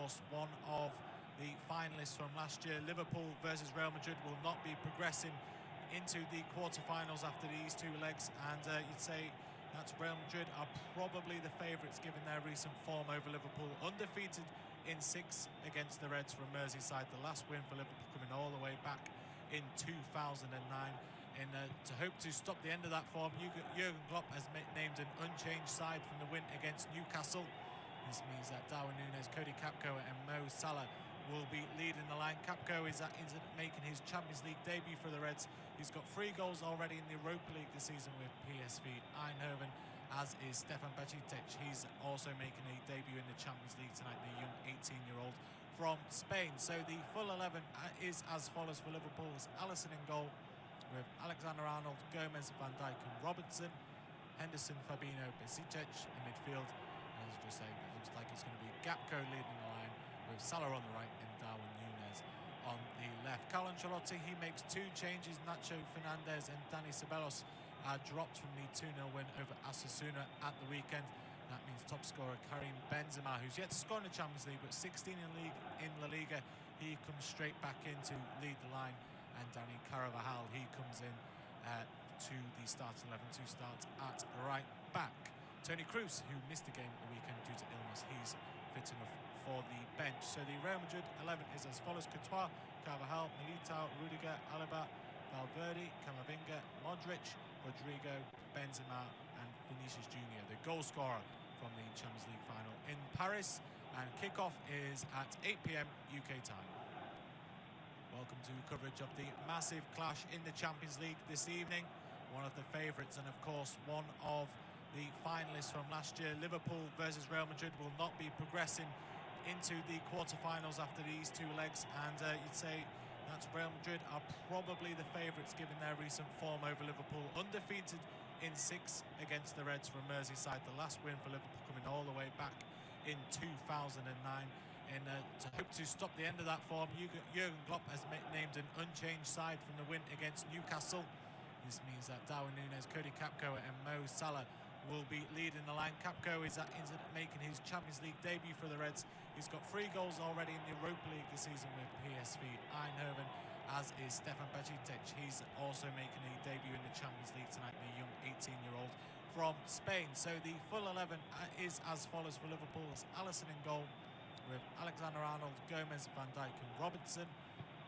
course, one of the finalists from last year. Liverpool versus Real Madrid will not be progressing into the quarter-finals after these two legs, and you'd say that Real Madrid are probably the favourites given their recent form over Liverpool. Undefeated in 6 against the Reds from Merseyside, the last win for Liverpool coming all the way back in 2009. To hope to stop the end of that form, Jurgen Klopp has named an unchanged side from the win against Newcastle. This means that Darwin Núñez, Cody Gakpo and Mo Salah will be leading the line. Gakpo is making his Champions League debut for the Reds. He's got 3 goals already in the Europa League this season with PSV Eindhoven, as is Stefan Bajcetic. He's also making a debut in the Champions League tonight, the young 18-year-old from Spain. So the full 11 is as follows for Liverpool. It's Alisson in goal, with Alexander-Arnold, Gomez, Van Dijk and Robertson, Henderson, Fabinho, Bajcetic in midfield. As I just say, it looks like it's going to be Gakpo leading the line, with Salah on the right and Darwin Núñez on the left. Carlo Ancelotti, he makes 2 changes. Nacho Fernandez and Dani Ceballos are dropped from the 2-0 win over Osasuna at the weekend. That means top scorer Karim Benzema, who's yet to score in the Champions League, but 16 in La Liga, he comes straight back in to lead the line. And Dani Carvajal, he comes in to the starting 11 to start at right back. Toni Kroos, who missed the game at the weekend due to illness, he's fit enough for the bench. So the Real Madrid 11 is as follows: Courtois, Carvajal, Militao, Rudiger, Alaba, Valverde, Camavinga, Modric, Rodrigo, Benzema and Vinicius Jr., the goal scorer from the Champions League final in Paris. And kickoff is at 8 p.m. UK time. Welcome to coverage of the massive clash in the Champions League this evening. One of the favourites and, of course, one of the finalists from last year. Liverpool versus Real Madrid will not be progressing into the quarter-finals after these 2 legs. And you'd say that Real Madrid are probably the favourites given their recent form over Liverpool. Undefeated in 6 against the Reds from Merseyside, the last win for Liverpool coming all the way back in 2009. To hope to stop the end of that form, Jurgen Klopp has named an unchanged side from the win against Newcastle. This means that Darwin Núñez, Cody Gakpo and Mo Salah will be leading the line. Gakpo is making his Champions League debut for the Reds. He's got 3 goals already in the Europa League this season with PSV Eindhoven, as is Stefan Bajcetic. He's also making a debut in the Champions League tonight, the young 18-year-old from Spain. So the full 11 is as follows for Liverpool. It's Alisson in goal, with Alexander-Arnold, Gomez, Van Dijk and Robertson,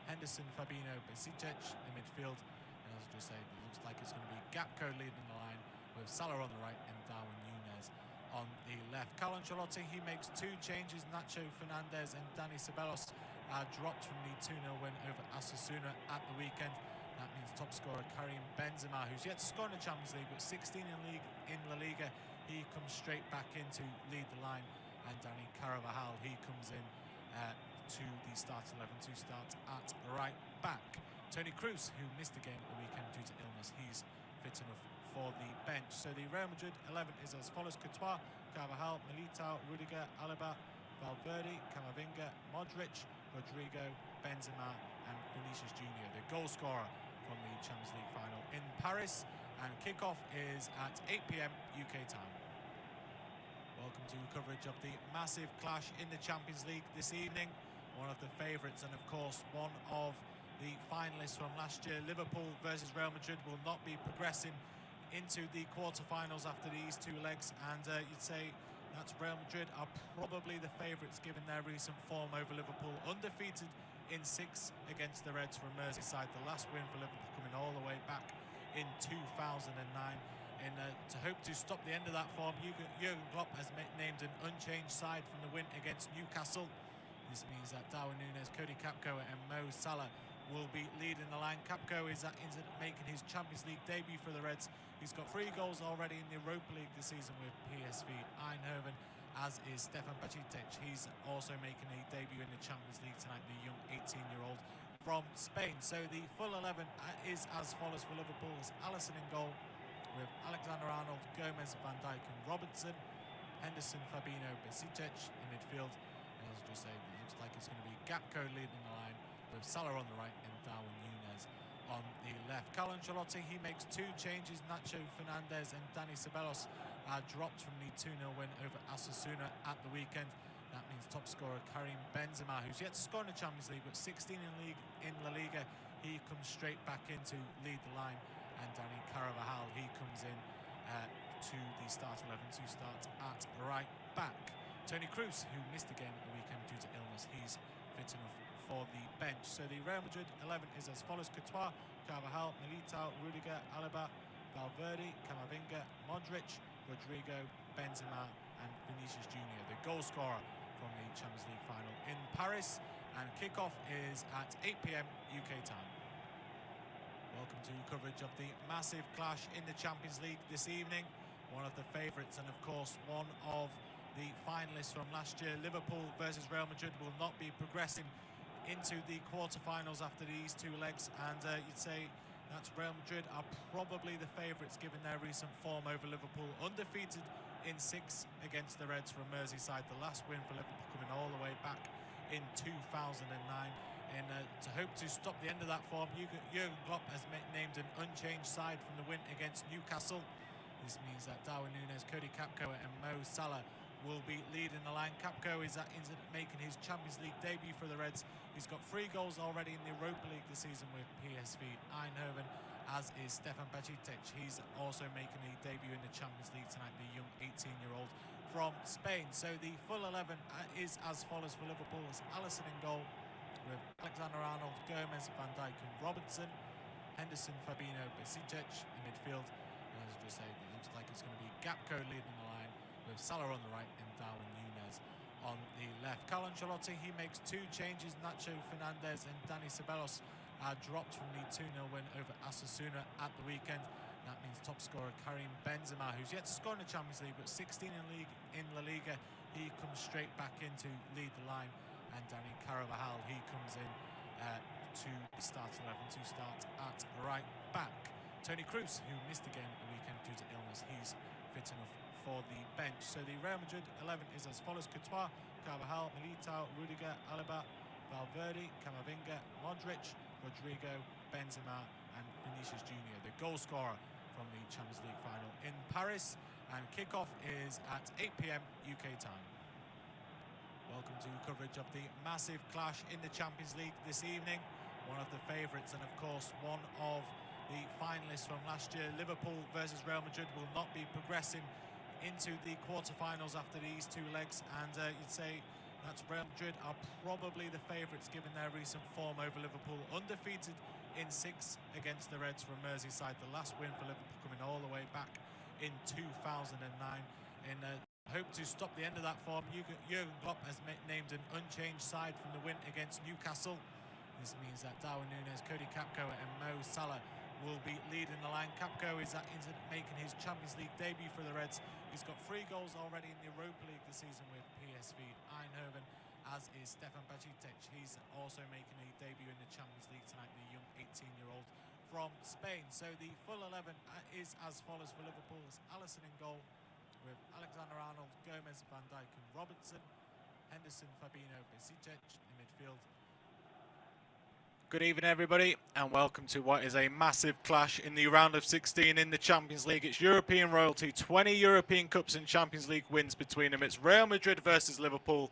Henderson, Fabinho, Bajcetic in midfield. And as I just said, it looks like it's going to be Gakpo leading the line, with Salah on the right and Darwin Núñez on the left. Carlo Ancelotti, he makes 2 changes. Nacho Fernandez and Dani Ceballos are dropped from the 2-0 win over Osasuna at the weekend. That means top scorer Karim Benzema, who's yet to score in the Champions League, but 16 in La Liga, he comes straight back in to lead the line. And Dani Carvajal, he comes in to the starting 11 to start at right back. Toni Kroos, who missed the game at the weekend due to illness, he's fit enough for the bench. So the Real Madrid 11 is as follows: Courtois, Carvajal, Militao, Rudiger, Alaba, Valverde, Camavinga, Modric, Rodrigo, Benzema and Vinicius Jr., the goal scorer from the Champions League final in Paris. And kickoff is at 8 p.m. UK time. Welcome to coverage of the massive clash in the Champions League this evening. One of the favourites and, of course, one of the finalists from last year. Liverpool versus Real Madrid will not be progressing into the quarter-finals after these 2 legs. And you'd say that Real Madrid are probably the favourites given their recent form over Liverpool. Undefeated in 6 against the Reds from Merseyside, the last win for Liverpool coming all the way back in 2009. To hope to stop the end of that form, Jurgen Klopp has named an unchanged side from the win against Newcastle. This means that Darwin Núñez, Cody Gakpo and Mo Salah will be leading the line. Gakpo is making his Champions League debut for the Reds. He's got 3 goals already in the Europa League this season with PSV Eindhoven, as is Stefan Bajcetic. He's also making a debut in the Champions League tonight, the young 18-year-old from Spain. So the full 11 is as follows for Liverpool. It's Alisson in goal, with Alexander-Arnold, Gomez, Van Dijk and Robertson, Henderson, Fabinho, Bajcetic in midfield. And as I just said, it looks like it's going to be Gakpo leading the line, with Salah on the right and Darwin Núñez on the left. Carlo Ancelotti, he makes 2 changes. Nacho Fernandez and Dani Ceballos are dropped from the 2-0 win over Osasuna at the weekend. That means means top scorer Karim Benzema, who's yet to score in the Champions League, but 16 in La Liga. He comes straight back in to lead the line, and Dani Carvajal, he comes in to the start 11 to start at right back. Toni Kroos, who missed the game at the weekend due to illness, he's fit enough for the bench. So the Real Madrid 11 is as follows: Courtois, Carvajal, Militao, Rudiger, Alaba, Valverde, Camavinga, Modric, Rodrigo, Benzema and Vinicius Junior, the goal scorer from the Champions League final in Paris. And kickoff is at 8 p.m. UK time. Welcome to coverage of the massive clash in the Champions League this evening. One of the favourites and of course one of the finalists from last year, Liverpool versus Real Madrid, will not be progressing into the quarter-finals after these two legs, and you'd say that Real Madrid are probably the favourites given their recent form over Liverpool, undefeated in 6 against the Reds from Merseyside, the last win for Liverpool coming all the way back in 2009. And to hope to stop the end of that form, Jurgen Klopp has named an unchanged side from the win against Newcastle. This means that Darwin Núñez, Cody Gakpo and Mo Salah will be leading the line. Gakpo is making his Champions League debut for the Reds. He's got 3 goals already in the Europa League this season with PSV Eindhoven, as is Stefan Bajcetic. He's also making a debut in the Champions League tonight, the young 18-year-old from Spain. So the full 11 is as follows for Liverpool: it's Alisson in goal, with Alexander-Arnold, Gomez, Van Dijk and Robertson, Henderson, Fabinho, Bajcetic in midfield. And as I just say, it looks like it's going to be Gakpo leading the line, with Salah on the right and Darwin Núñez on the left. Carlo Ancelotti, he makes 2 changes. Nacho Fernandez and Dani Ceballos are dropped from the 2-0 win over Osasuna at the weekend. That means top scorer Karim Benzema, who's yet to score in the Champions League, but 16 in La Liga, he comes straight back in to lead the line. And Dani Carvajal, he comes in to the start 11 to start at right back. Toni Kroos, who missed the game at the weekend due to illness, he's fit enough for the bench. So the Real Madrid 11 is as follows: Courtois, Carvajal, Militao, Rudiger, Alaba, Valverde, Camavinga, Modric, Rodrigo, Benzema and Vinicius Junior, the goal scorer from the Champions League final in Paris. And kickoff is at 8 p.m. UK time. Welcome to coverage of the massive clash in the Champions League this evening. One of the favourites and of course one of the finalists from last year, Liverpool versus Real Madrid, will not be progressing into the quarter-finals after these 2 legs. And you'd say that Real Madrid are probably the favourites given their recent form over Liverpool, undefeated in 6 against the Reds from Merseyside, the last win for Liverpool coming all the way back in 2009. In hope to stop the end of that form, Jurgen Klopp has named an unchanged side from the win against Newcastle. This means that Darwin Núñez, Cody Gakpo and Mo Salah will be leading the line. Gakpo is making his Champions League debut for the Reds. He's got 3 goals already in the Europa League this season with PSV Eindhoven, as is Stefan Bajcetic. He's also making a debut in the Champions League tonight, the young 18-year-old from Spain. So the full 11 is as follows for Liverpool: it's Alisson in goal, with Alexander-Arnold, Gomez, Van Dijk and Robertson, Henderson, Fabinho, Bajcetic in midfield. Good evening everybody, and welcome to what is a massive clash in the round of 16 in the Champions League. It's European royalty, 20 European Cups and Champions League wins between them. It's Real Madrid versus Liverpool,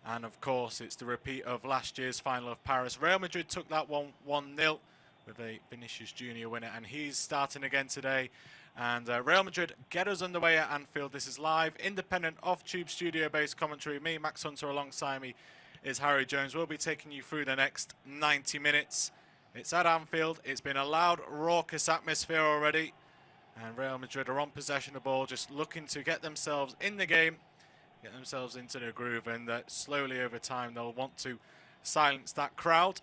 and of course it's the repeat of last year's final of Paris. Real Madrid took that one 1-0 with a Vinicius Junior winner, and he's starting again today. And Real Madrid get us underway at Anfield. This is live, independent, off-tube, studio-based commentary. Me, Max Hunter, alongside me is Harry Jones. We'll be taking you through the next 90 minutes. It's at Anfield. It's been a loud, raucous atmosphere already. And Real Madrid are on possession of the ball, just looking to get themselves in the game, get themselves into the groove, and slowly over time they'll want to silence that crowd.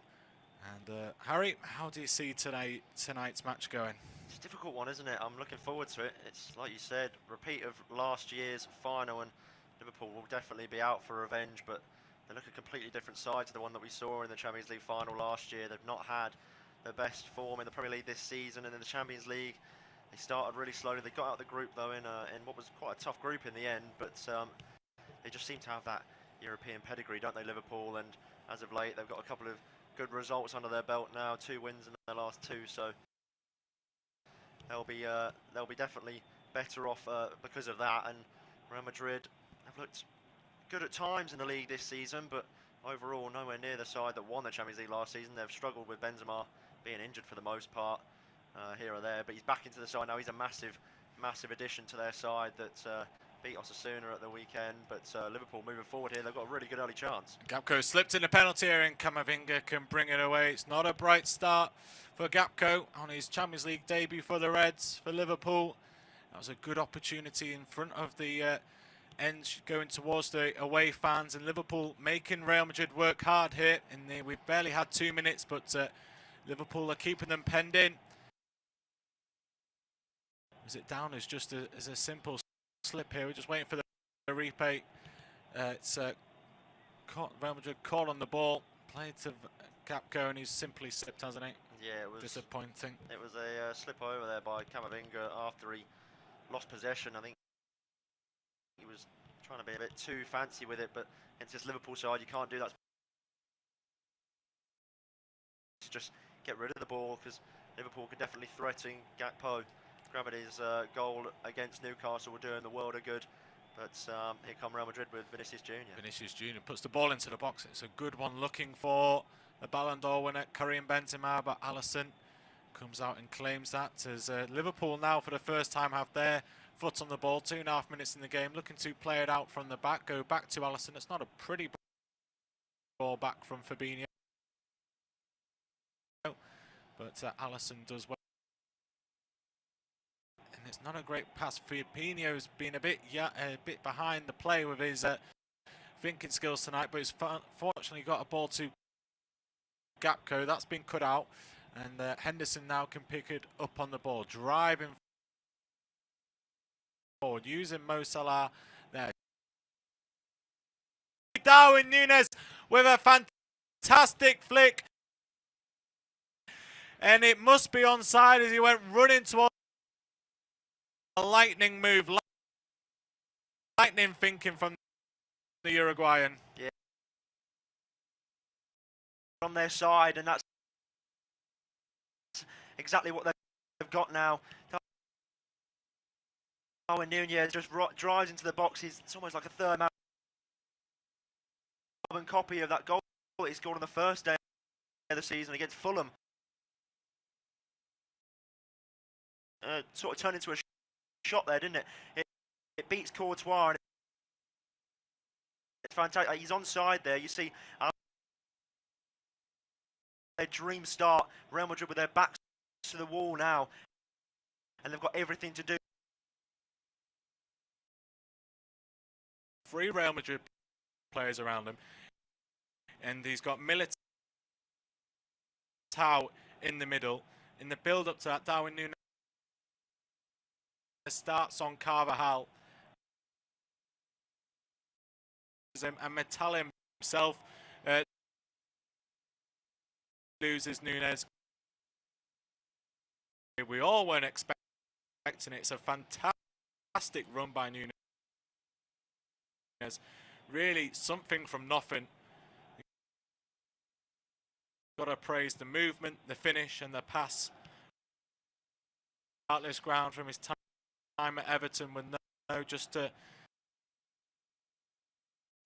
And Harry, how do you see tonight's match going? It's a difficult one, isn't it? I'm looking forward to it. It's, like you said, repeat of last year's final, and Liverpool will definitely be out for revenge, but they look a completely different side to the one that we saw in the Champions League final last year. They've not had their best form in the Premier League this season, and in the Champions League they started really slowly. They got out of the group though in what was quite a tough group in the end, but they just seem to have that European pedigree, don't they, Liverpool? And as of late they've got a couple of good results under their belt now, 2 wins in their last 2, so they'll be definitely better off because of that. And Real Madrid have looked good at times in the league this season, but overall nowhere near the side that won the Champions League last season. They've struggled with Benzema being injured for the most part here or there, but he's back into the side now. He's a massive addition to their side that beat Osasuna at the weekend, but Liverpool moving forward here, they've got a really good early chance. Gakpo slipped in the penalty area and Camavinga can bring it away. It's not a bright start for Gakpo on his Champions League debut for the Reds, for Liverpool. That was a good opportunity in front of the end going towards the away fans, and Liverpool making Real Madrid work hard here. We've barely had 2 minutes, but Liverpool are keeping them penned in. Is it down as just as a simple slip here? We're just waiting for the replay. It's Real Madrid call on the ball, played to Gakpo, and he's simply slipped, hasn't he? Yeah, it was disappointing. It was a slip over there by Camavinga after he lost possession. I think he was trying to be a bit too fancy with it, but against this Liverpool side, you can't do that. Just get rid of the ball, because Liverpool could definitely threaten Gakpo. Grabbing his goal against Newcastle, were doing the world of good. But here come Real Madrid with Vinicius Junior. Vinicius Junior puts the ball into the box. It's a good one, looking for the Ballon d'Or winner, Karim Benzema, but Alisson comes out and claims that, as Liverpool now for the first time have their foot on the ball. 2.5 minutes in the game, looking to play it out from the back, go back to Alisson. It's not a pretty ball back from Fabinho, but Alisson does well. And it's not a great pass. Fabinho's been a bit behind the play with his thinking skills tonight, but he's fortunately got a ball to Gakpo. That's been cut out, and Henderson now can pick it up on the ball, driving forward, using Mo Salah there. Darwin Núñez with a fantastic flick, and it must be onside as he went running towards a lightning move, lightning thinking from the Uruguayan. Yeah, on their side, and that's exactly what they've got now. Darwin Núñez just drives into the box. It's almost like a third man copy of that goal he scored on the first day of the season against Fulham. Sort of turned into a shot there, didn't it? It beats Courtois, and it's fantastic. He's onside there. You see their dream start. Real Madrid with their backs to the wall now, and they've got everything to do. 3 Real Madrid players around him, and he's got Militao in the middle. In the build-up to that, Darwin Núñez starts on Carvajal, and Metal himself loses Núñez. We all weren't expecting it. It's a fantastic run by Núñez. Really something from nothing. Got to praise the movement, the finish, and the pass. Heartless ground from his time at Everton, with no just to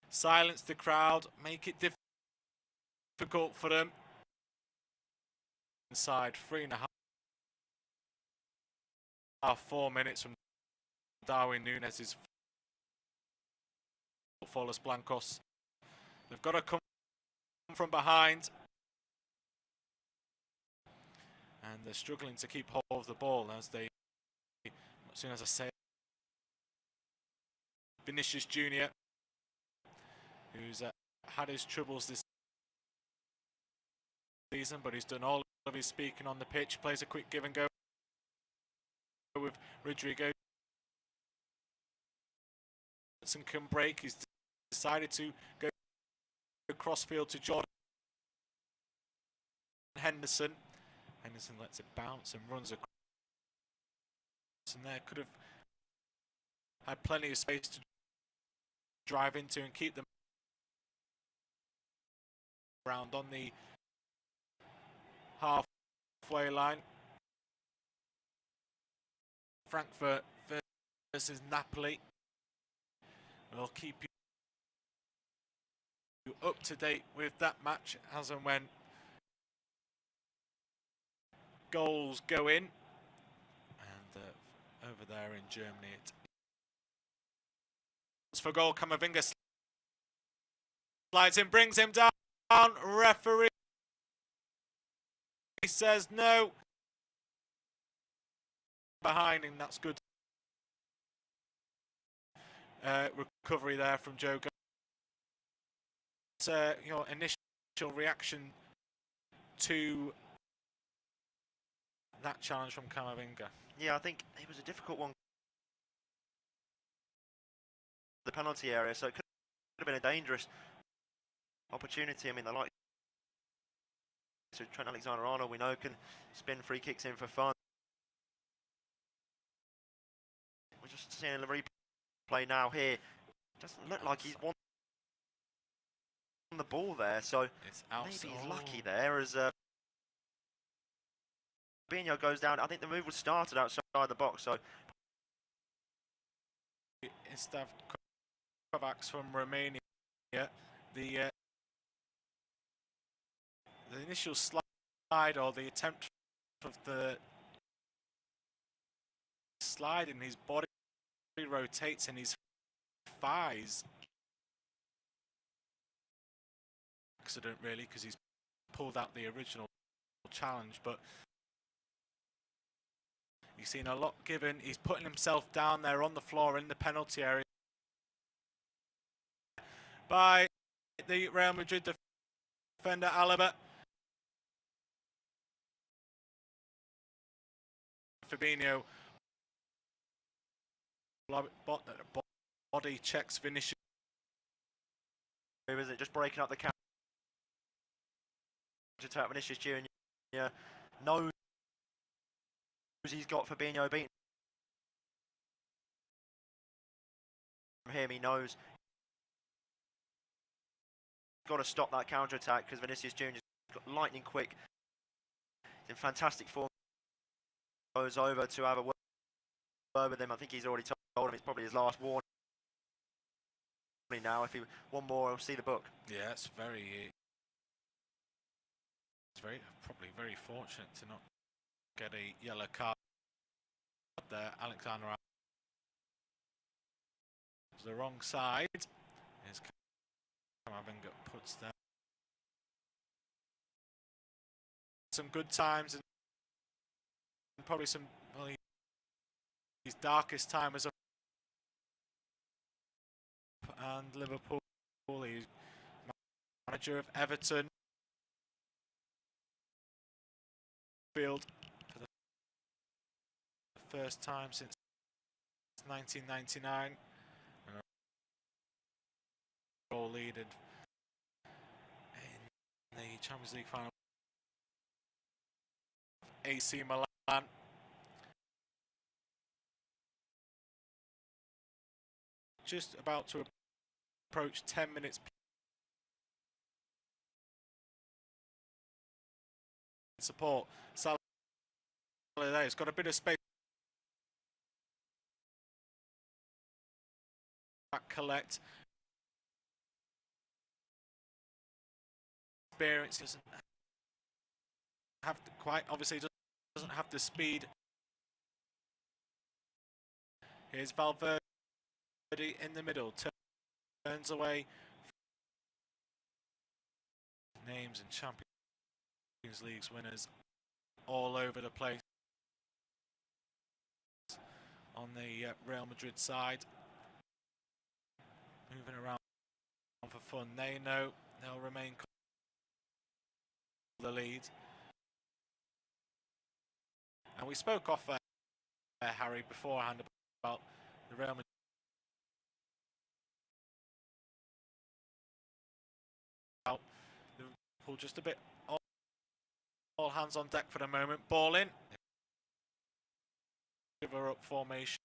silence the crowd, make it difficult for them. Inside 3.5, 4 minutes from Darwin Núñez's for Los Blancos. They've got to come from behind, and they're struggling to keep hold of the ball as they, as soon as I say, Vinicius Junior, who's had his troubles this season, but he's done all of his speaking on the pitch, plays a quick give and go with Rodrigo. Can break. He's decided to go crossfield to Jordan Henderson. Henderson lets it bounce and runs across, and there could have had plenty of space to drive into and keep them around on the halfway line. Frankfurt versus Napoli. We'll keep up to date with that match as and when goals go in. And over there in Germany, it's for goal. Camavinga slides in, brings him down. Referee says no. Behind him, that's good. Recovery there from Joe. Your initial reaction to that challenge from Camavinga? Yeah, I think it was a difficult one. The penalty area, so it could have been a dangerous opportunity. I mean, the likes of Trent Alexander-Arnold, we know, can spin free kicks in for fun. We're just seeing a replay now here. Doesn't look like he's won the ball there, so maybe he's lucky there as Fabinho goes down. I think the move was started outside the box, so Stav Kovacs from Romania. The initial slide, or the attempt of the slide in his body, rotates in his thighs. Accident really, because he's pulled out the original challenge, but you've seen a lot given. He's putting himself down there on the floor in the penalty area by the Real Madrid defender Alaba. Fabinho body checks Vinicius. Who is it? Just breaking up the counter attack. Vinicius Junior knows he's got Fabinho beaten. From him, he knows he's got to stop that counter attack because Vinicius Junior's got lightning quick. He's in fantastic form. Goes over to have a word with him. I think he's already told him it's probably his last warning now. If he one more, he'll see the book. Yeah, it's very probably very fortunate to not get a yellow card there. Alexander the wrong side. Is Camavinga puts there some good times and probably some his darkest time as a and Liverpool. He's manager of Everton. Field for the first time since 1999. Goal lead in the Champions League final. AC Milan. Just about to approach 10 minutes. Support. Salah there. It's got a bit of space. Back collect. Experience doesn't have to quite, obviously doesn't have the speed. Here's Valverde in the middle, turns away. Names and Champions League's winners all over the place on the Real Madrid side. Moving around for fun. They know they'll remain the lead. And we spoke off Harry beforehand about the Real Madrid. Liverpool just a bit all hands on deck for the moment. Ball in. Give her up formation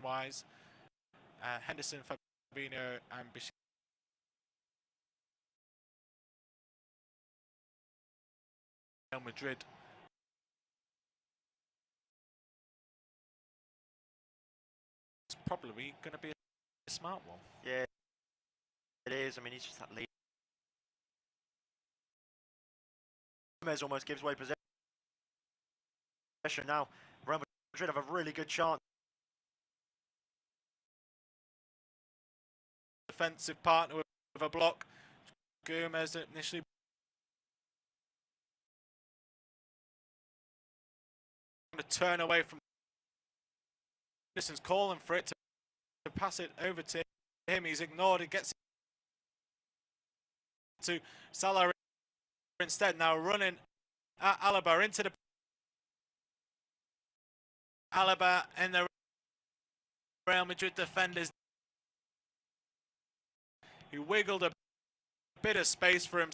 wise. Henderson, Fabinho and Bishop. Real Madrid. It's probably going to be a smart one. Yeah, it is. I mean, he's just that lead. Gomez almost gives away possession now. Real Madrid have a really good chance. Defensive partner with a block. Gomez initially to turn away from Henderson's calling for it to pass it over to him. He's ignored it, gets it to Salah instead. Now running at Alaba into the Alaba and the Real Madrid defenders. He wiggled a bit of space for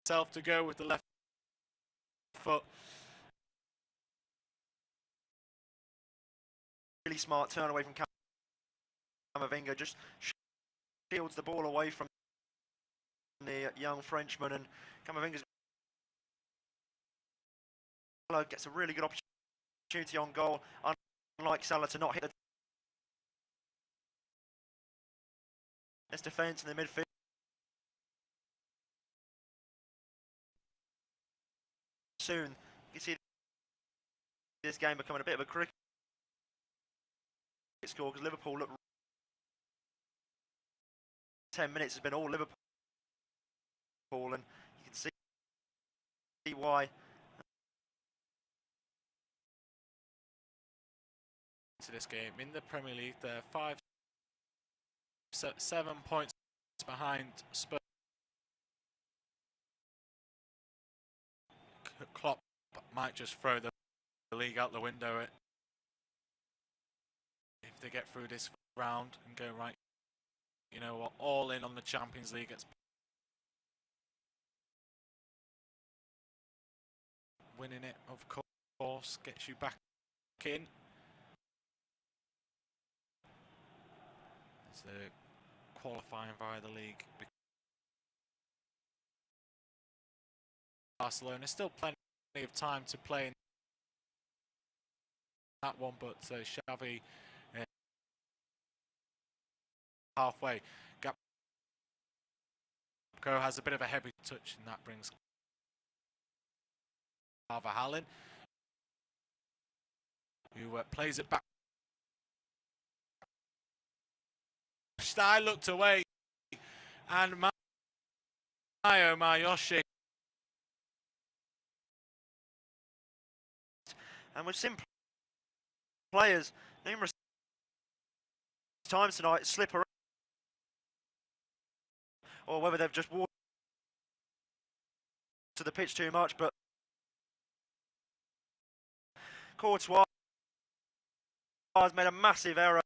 himself to go with the left foot. Really smart turn away from Camavinga, just shields the ball away from the young Frenchman, and Camavinga gets a really good opportunity on goal, unlike Salah to not hit the this defence in the midfield. Soon you can see this game becoming a bit of a cricket score, because Liverpool look 10 minutes has been all Liverpool, and you can see why. To this game in the Premier League, they're 7 points behind Spurs. Klopp might just throw the league out the window if they get through this round and go, right, you know what, all in on the Champions League. It's winning it, of course, gets you back in. It's qualifying via the league. Barcelona, still plenty of time to play in that one, but Xavi halfway. Gapco has a bit of a heavy touch, and that brings Hallen, who plays it back. I looked away, and Mayoshi. And we've seen players numerous times tonight slip around, or whether they've just walked to the pitch too much, but Courtois has made a massive error,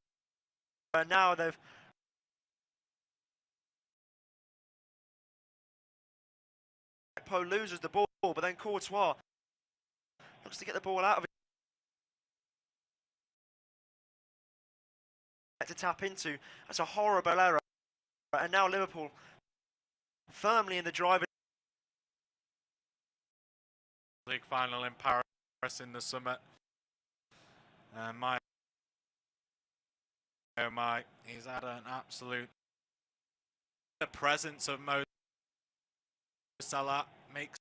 and now they've Poe loses the ball, but then Courtois looks to get the ball out of it to tap into. That's a horrible error, and now Liverpool firmly in the driver's league final in Paris in the summer. And he's had an absolute. The presence of Mo Salah makes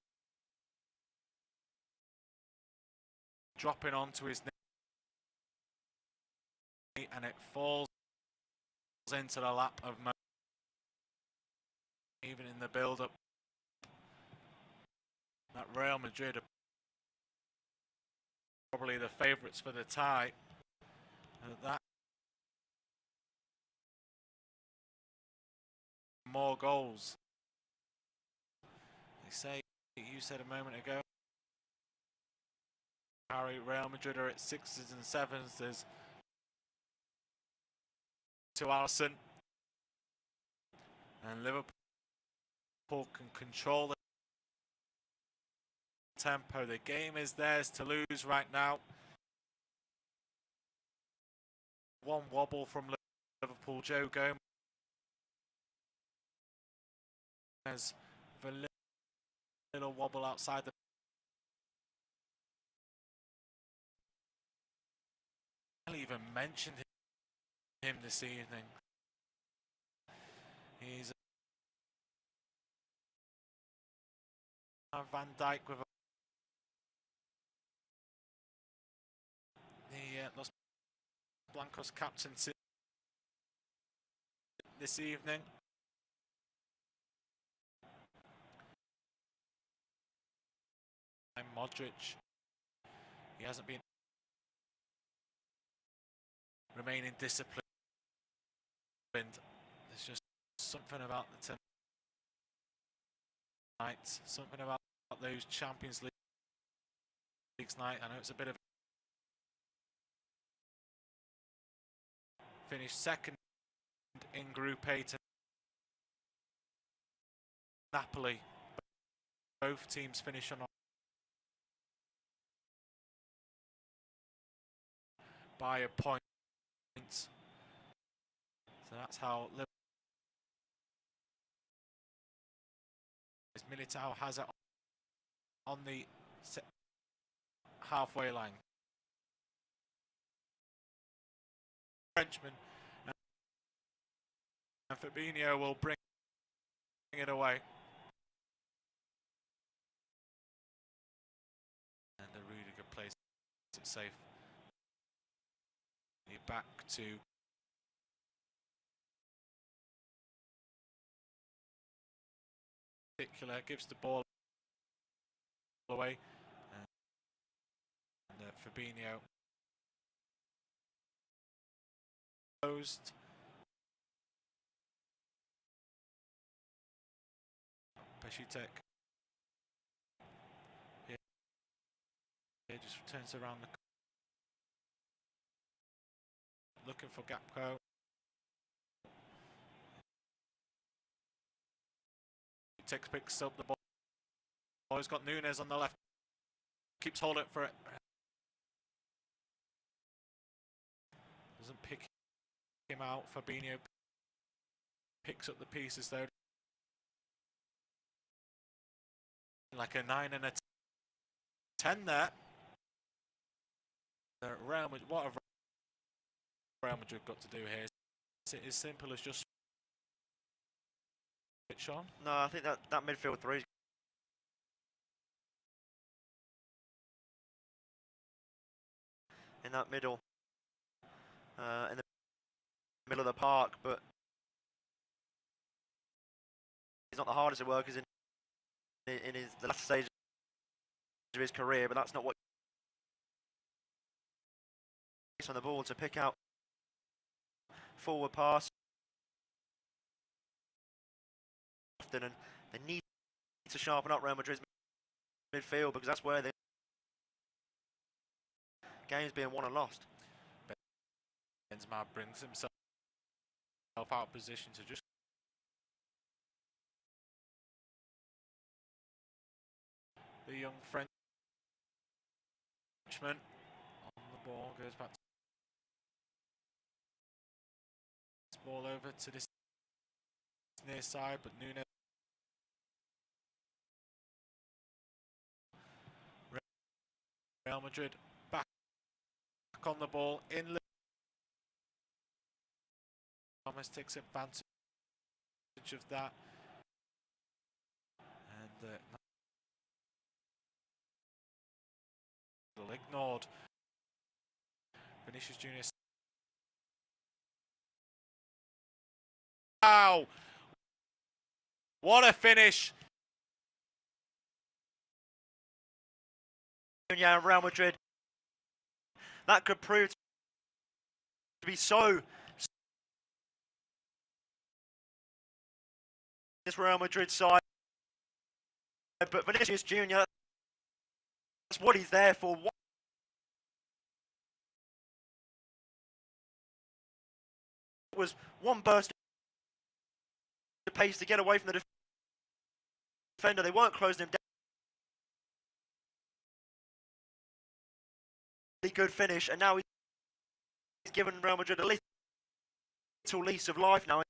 dropping onto his knee, and it falls into the lap of Mo. Even in the build-up, that Real Madrid are probably the favourites for the tie. That more goals. They say, you said a moment ago, Harry, Real Madrid are at 6s and 7s. There's to Alisson, and Liverpool can control the tempo. The game is theirs to lose right now. One wobble from Liverpool. Joe Gomez for a little wobble outside the. I even mentioned him this evening. He's Van Dijk with the Los Blancos captain this evening. And Modric, he hasn't been remaining disciplined. There's just something about the tonight, something about those Champions League's night. I know it's a bit of finished second in Group A to Napoli. Both teams finish on by a point. So that's how Militao has it on the halfway line. Frenchman, and Fabinho will bring it away. And the Rudiger plays it safe. Back to particular, gives the ball away, and Fabinho closed. Peshitek here just turns around the looking for Gapco. Picks up the ball. He's got Nunes on the left. Keeps holding for it. Doesn't pick him out. Fabinho picks up the pieces though. Like a 9 and a 10 there. Real Madrid, what have Real Madrid got to do here? Is it as simple as just switch on? No, I think that midfield three in that middle, in the middle of the park, but he's not the hardest of workers in the last stage of his career, but that's not what he's on the ball to pick out forward pass often, and they need to sharpen up Real Madrid's midfield because that's where the game's being won and lost. Benzema brings himself out of position to just the young Frenchman on the ball, goes back to this ball over to this near side, but Nunes Real Madrid back on the ball in. Thomas takes advantage of that, and ignored. Vinicius Junior. Wow! What a finish! And Real Madrid, that could prove to be so. This Real Madrid side, but Vinicius Junior, that's what he's there for. It was one burst of pace to get away from the defender. They weren't closing him down. Good finish, and now he's given Real Madrid a little lease of life now.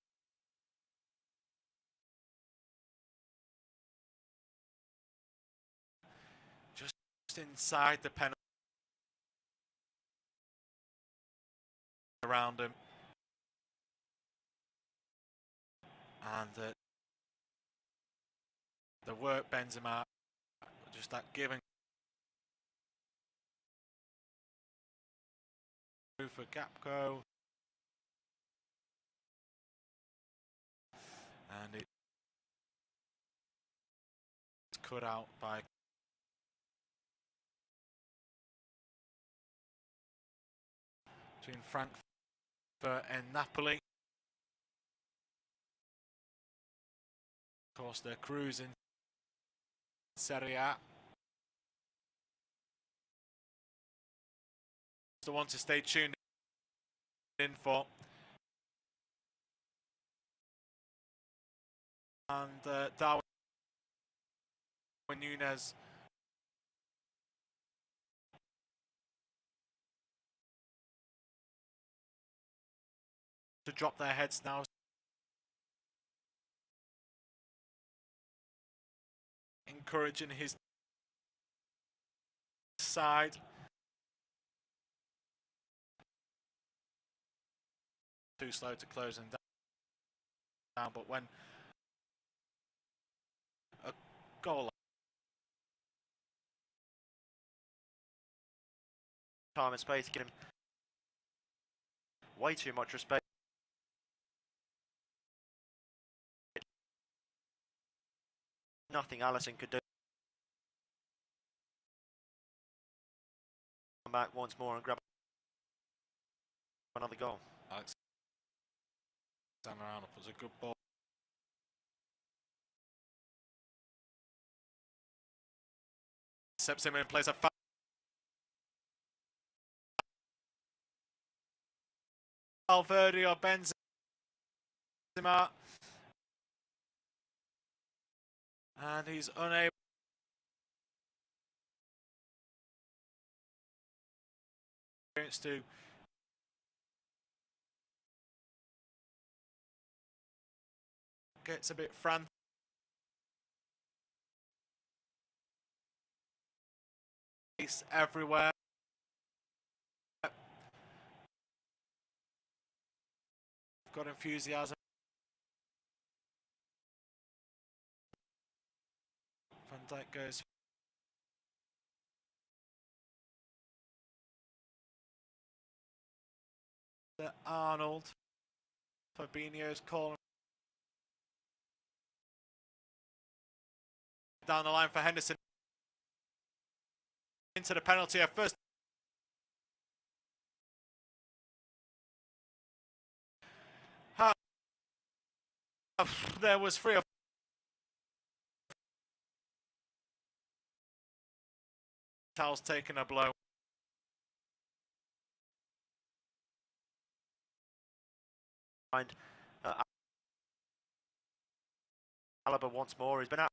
Just inside the penalty around him, And the work Benzema, just that giving for Gapco. And it's cut out by between Frankfurt and Napoli. Of course, they're cruising Serie A. The one to stay tuned in for. And Darwin Núñez to drop their heads now. Encouraging his side. Too slow to close them down, but when a goal time and space to give him way too much respect. Nothing Alisson could do. Come back once more and grab another goal. Alexander Arnold was a good ball. Steps him in, plays a Valverde or Benzema, and he's unable to gets a bit frantic everywhere. Got enthusiasm. Van Dijk goes to Arnold. Fabinho's calling down the line for Henderson into the penalty area. First there was 3 or 4 Towels taking a blow. Alaba once more. He's been out of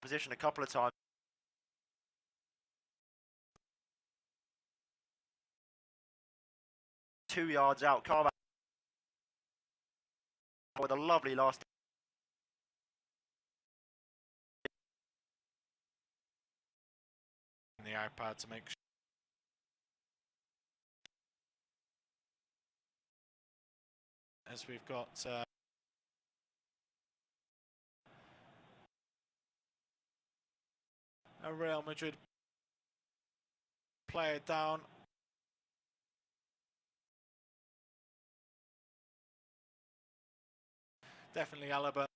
position a couple of times. Two yards out. Carver with a lovely last. The iPad to make sure. As we've got a Real Madrid player down. Definitely Alaba.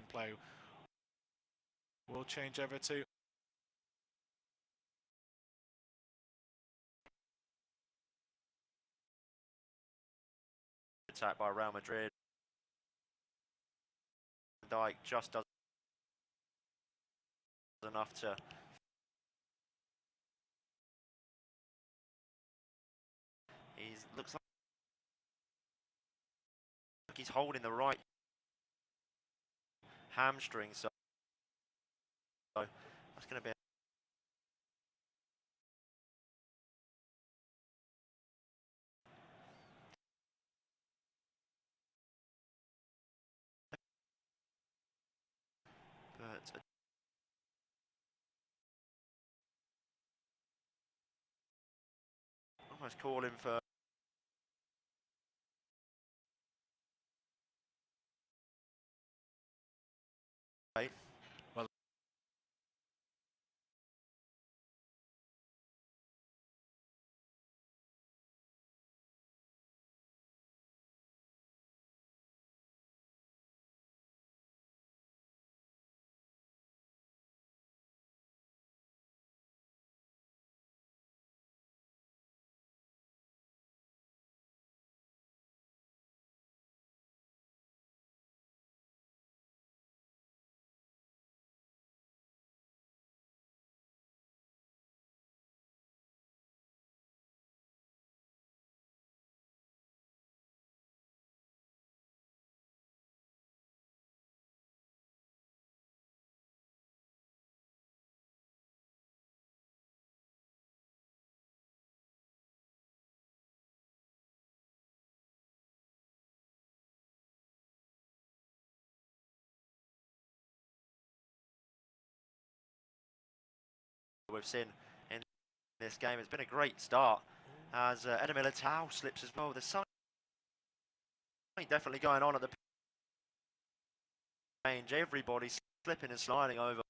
Play will change over to attack by Real Madrid. Van Dijk just does enough to looks like he's holding the right hamstring, so that's going to be but Almost calling for Well, we've seen in this game. It's been a great start as Eder Militao slips as well. There's something definitely going on at the range. Everybody's slipping and sliding over.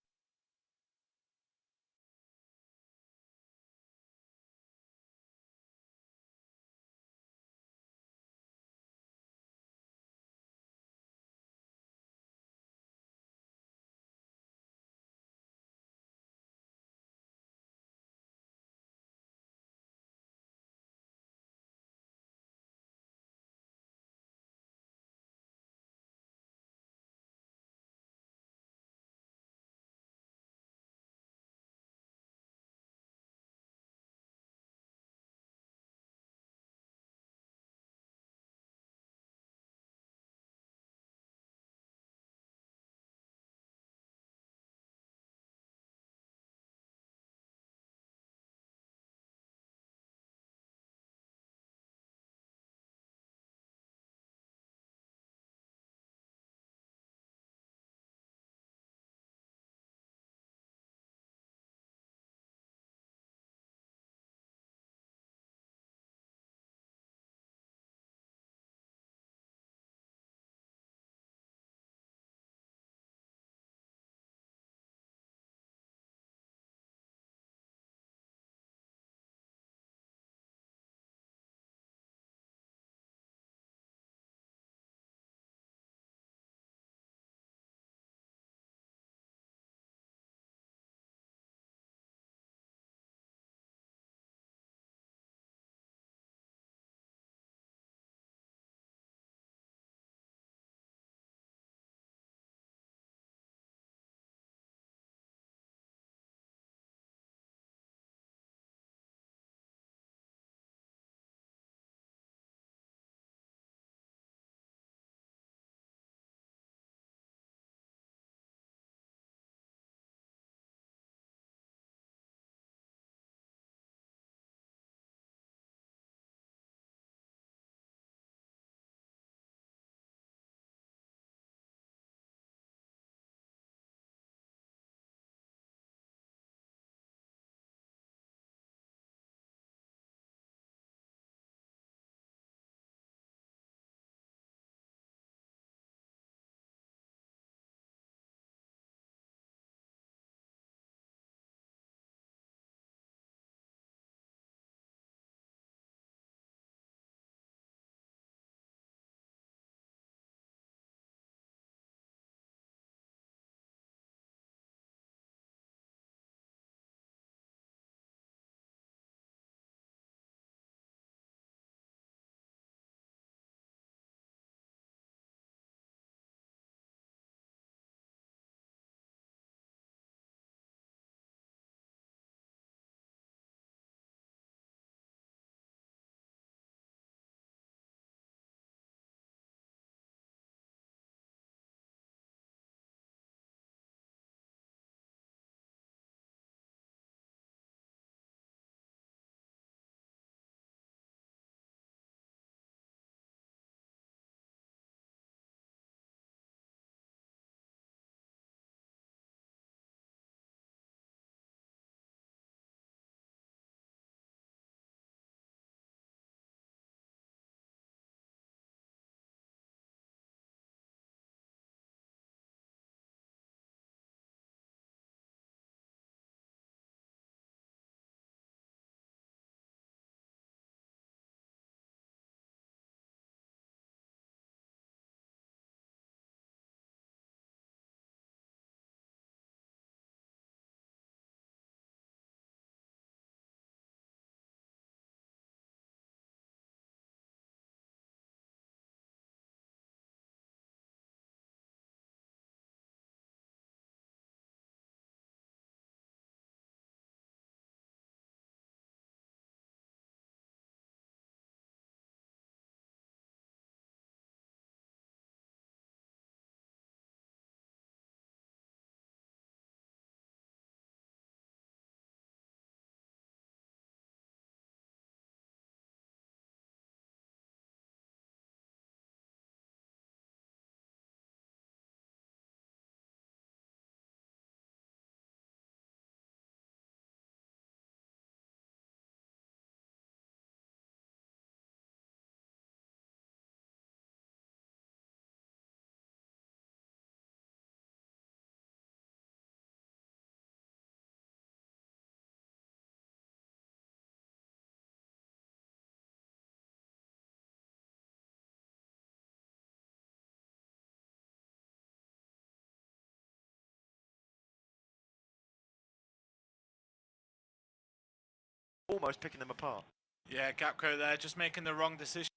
almost picking them apart. Yeah, Gakpo there just making the wrong decision.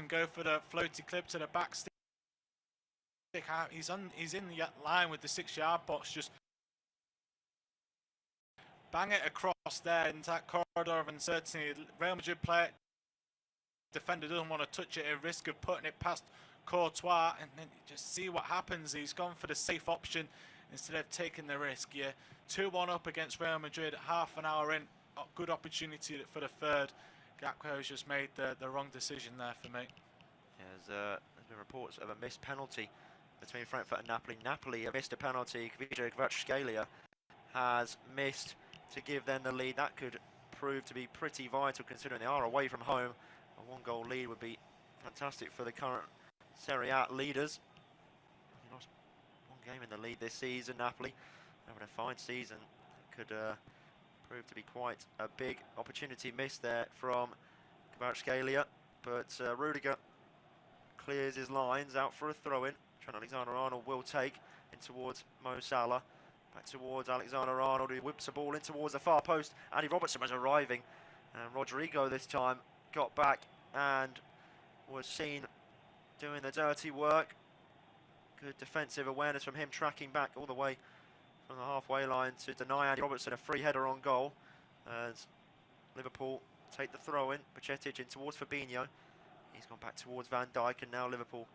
Go for the floaty clip to the back stick. He's in the line with the 6-yard box. Just bang it across there into that corridor of uncertainty. Real Madrid defender doesn't want to touch it at risk of putting it past Courtois, and then just see what happens. He's gone for the safe option instead of taking the risk. Yeah, 2-1 up against Real Madrid, half an hour in. Good opportunity for the third. Gakpo has just made the wrong decision there for me. Yeah, there's been reports of a missed penalty between Frankfurt and Napoli. Napoli have missed a penalty. Kvaratskhelia has missed to give them the lead. That could prove to be pretty vital considering they are away from home. A 1-goal lead would be fantastic for the current Serie A leaders. They lost 1 game in the lead this season, Napoli. Having a fine season. Could prove to be quite a big opportunity missed there from Kvaratskhelia. But Rudiger clears his lines out for a throw-in. Trent Alexander-Arnold will take in towards Mo Salah. Back towards Alexander-Arnold, who whips the ball in towards the far post. Andy Robertson was arriving. And Rodrigo this time got back and was seen doing the dirty work. Good defensive awareness from him, tracking back all the way from the halfway line to deny Andy Robertson a free header on goal. As Liverpool take the throw-in. Bajcetic in towards Fabinho. He's gone back towards Van Dijk, and now Liverpool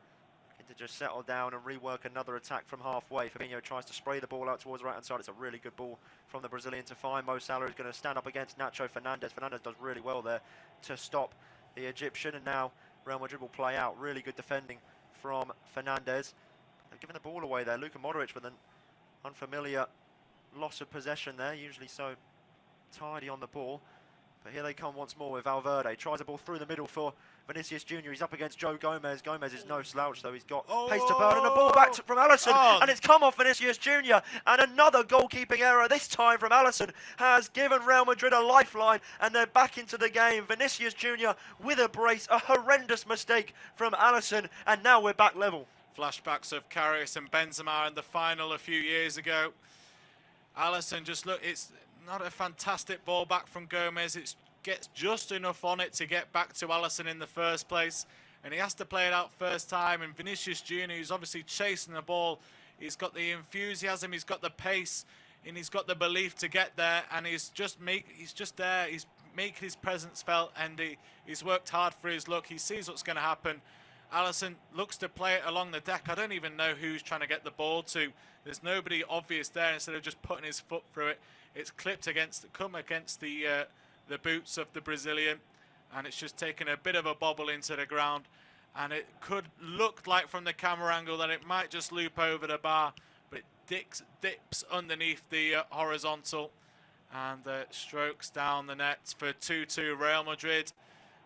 to just settle down and rework another attack from halfway. Fabinho tries to spray the ball out towards the right-hand side. It's a really good ball from the Brazilian to find Mo Salah, who's going to stand up against Nacho Fernandez. Fernandez does really well there to stop the Egyptian, and now Real Madrid will play out. Really good defending from Fernandez. They're giving the ball away there. Luka Modric with an unfamiliar loss of possession there, usually so tidy on the ball. But here they come once more with Valverde. Tries the ball through the middle for Vinicius Junior. He's up against Joe Gomez. Gomez is no slouch, though. He's got pace to burn, and the ball back from Alisson, and it's come off Vinicius Junior. And another goalkeeping error, this time from Alisson, has given Real Madrid a lifeline, and they're back into the game. Vinicius Junior with a brace, a horrendous mistake from Alisson, and now we're back level. Flashbacks of Karius and Benzema in the final a few years ago. Alisson just look, it's not a fantastic ball back from Gomez. It gets just enough on it to get back to Alisson in the first place, and he has to play it out first time. And Vinicius Junior, who's obviously chasing the ball, he's got the enthusiasm, he's got the pace, and he's got the belief to get there. And he's just there. He's making his presence felt, and he's worked hard for his luck. He sees what's going to happen. Alisson looks to play it along the deck. I don't even know who's trying to get the ball to. There's nobody obvious there. Instead of just putting his foot through it, it's clipped against the boots of the Brazilian, and it's just taken a bit of a bobble into the ground. And it could look like from the camera angle that it might just loop over the bar, but it dips underneath the horizontal and strokes down the net for 2-2 Real Madrid.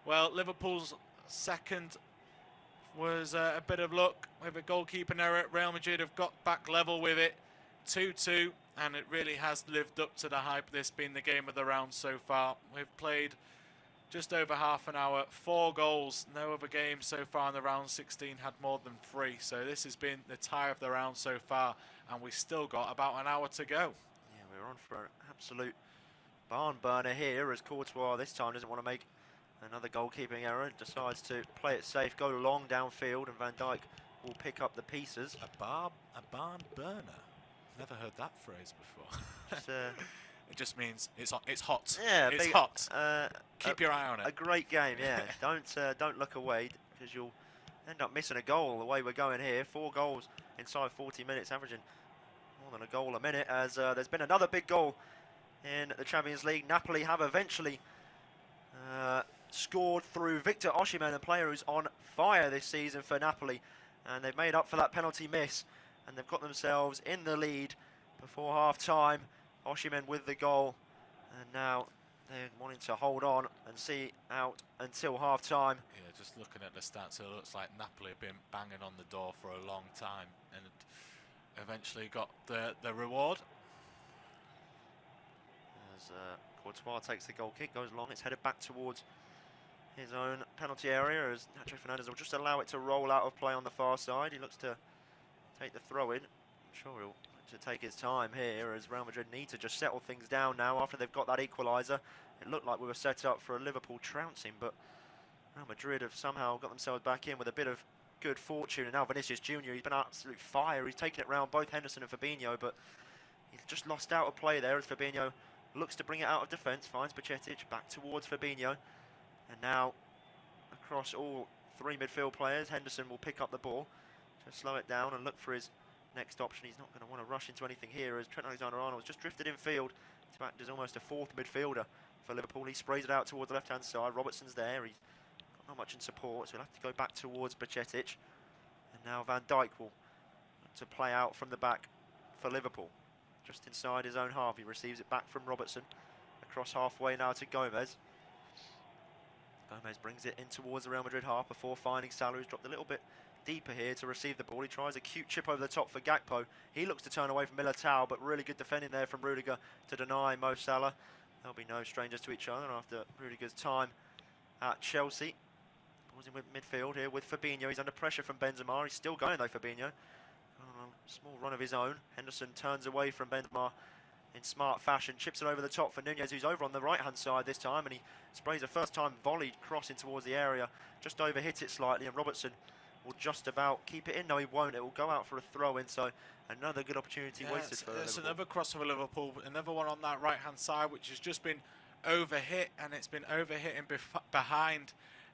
Well, Liverpool's second was a bit of luck with a goalkeeping error. Real Madrid have got back level with it, 2-2, and it really has lived up to the hype, this being the game of the round so far. We've played just over half an hour, 4 goals. No other game so far in the round 16 had more than 3, so this has been the tie of the round so far, and we've still got about an hour to go. Yeah, we're on for an absolute barn burner here, as Courtois this time doesn't want to make another goalkeeping error, decides to play it safe, go long downfield, and Van Dijk will pick up the pieces. A barn burner? Never heard that phrase before. It just means it's hot. Yeah, it's hot. Keep your eye on it. A great game, yeah. Don't look away, because you'll end up missing a goal the way we're going here. 4 goals inside 40 minutes, averaging more than a goal a minute. As there's been another big goal in the Champions League. Napoli have eventually scored through Victor Osimhen, a player who's on fire this season for Napoli, and they've made up for that penalty miss, and they've got themselves in the lead before half-time. Osimhen with the goal, and now they're wanting to hold on and see out until half-time. Yeah, just looking at the stats, it looks like Napoli have been banging on the door for a long time, and eventually got the reward. As Courtois takes the goal kick, goes long, it's headed back towards his own penalty area, as Nacho Fernandez will just allow it to roll out of play on the far side. He looks to take the throw in. I'm sure he'll to take his time here, as Real Madrid need to just settle things down now after they've got that equaliser. it looked like we were set up for a Liverpool trouncing, but Real Madrid have somehow got themselves back in with a bit of good fortune. And now Vinicius Junior, he's been absolute fire. He's taken it round both Henderson and Fabinho, but he's just lost out of play there as Fabinho looks to bring it out of defence, finds Bajcetic back towards Fabinho, and now across all three midfield players, Henderson will pick up the ball to slow it down and look for his next option. He's not going to want to rush into anything here as Trent Alexander-Arnold's just drifted in field to act as almost a fourth midfielder for Liverpool. He sprays it out towards the left-hand side. Robertson's there. He's got not much in support, so he'll have to go back towards Bajcetic. And now Van Dijk will look to play out from the back for Liverpool. Just inside his own half, he receives it back from Robertson. Across halfway now to Gomez. Gomez brings it in towards the Real Madrid half before finding Salah, who's dropped a little bit deeper here to receive the ball. He tries a cute chip over the top for Gakpo. He looks to turn away from Militao, but really good defending there from Rudiger to deny Mo Salah. There'll be no strangers to each other after Rudiger's time at Chelsea. Ball's in midfield here with Fabinho. He's under pressure from Benzema. He's still going though, Fabinho. Small run of his own. Henderson turns away from Benzema in smart fashion, chips it over the top for Nunez, who's over on the right hand side this time, and he sprays a first time volleyed cross in towards the area, just overhit it slightly, and Robertson will just about keep it in. No, he won't. It will go out for a throw in, so another good opportunity wasted for Liverpool. It's another cross for Liverpool, another one on that right hand side, which has just been overhit, and it's been overhitting behind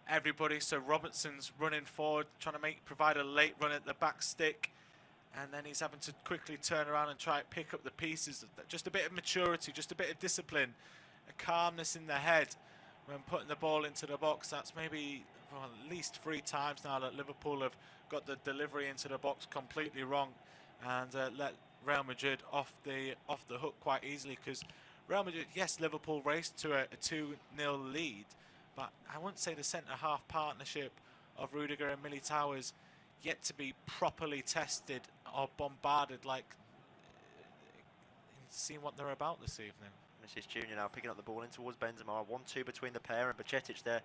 everybody. So Robertson's running forward, trying to provide a late run at the back stick, and then he's having to quickly turn around and try to pick up the pieces. Just a bit of maturity, just a bit of discipline, a calmness in the head when putting the ball into the box. That's maybe at least 3 times now that Liverpool have got the delivery into the box completely wrong and let Real Madrid off the hook quite easily. Because Real Madrid, yes, Liverpool raced to a 2-0 lead, but I wouldn't say the centre-half partnership of Rudiger and Militao is yet to be properly tested or bombarded like seeing what they're about this evening. Vinicius Junior now picking up the ball in towards Benzema. 1-2 between the pair, and Bajcetic there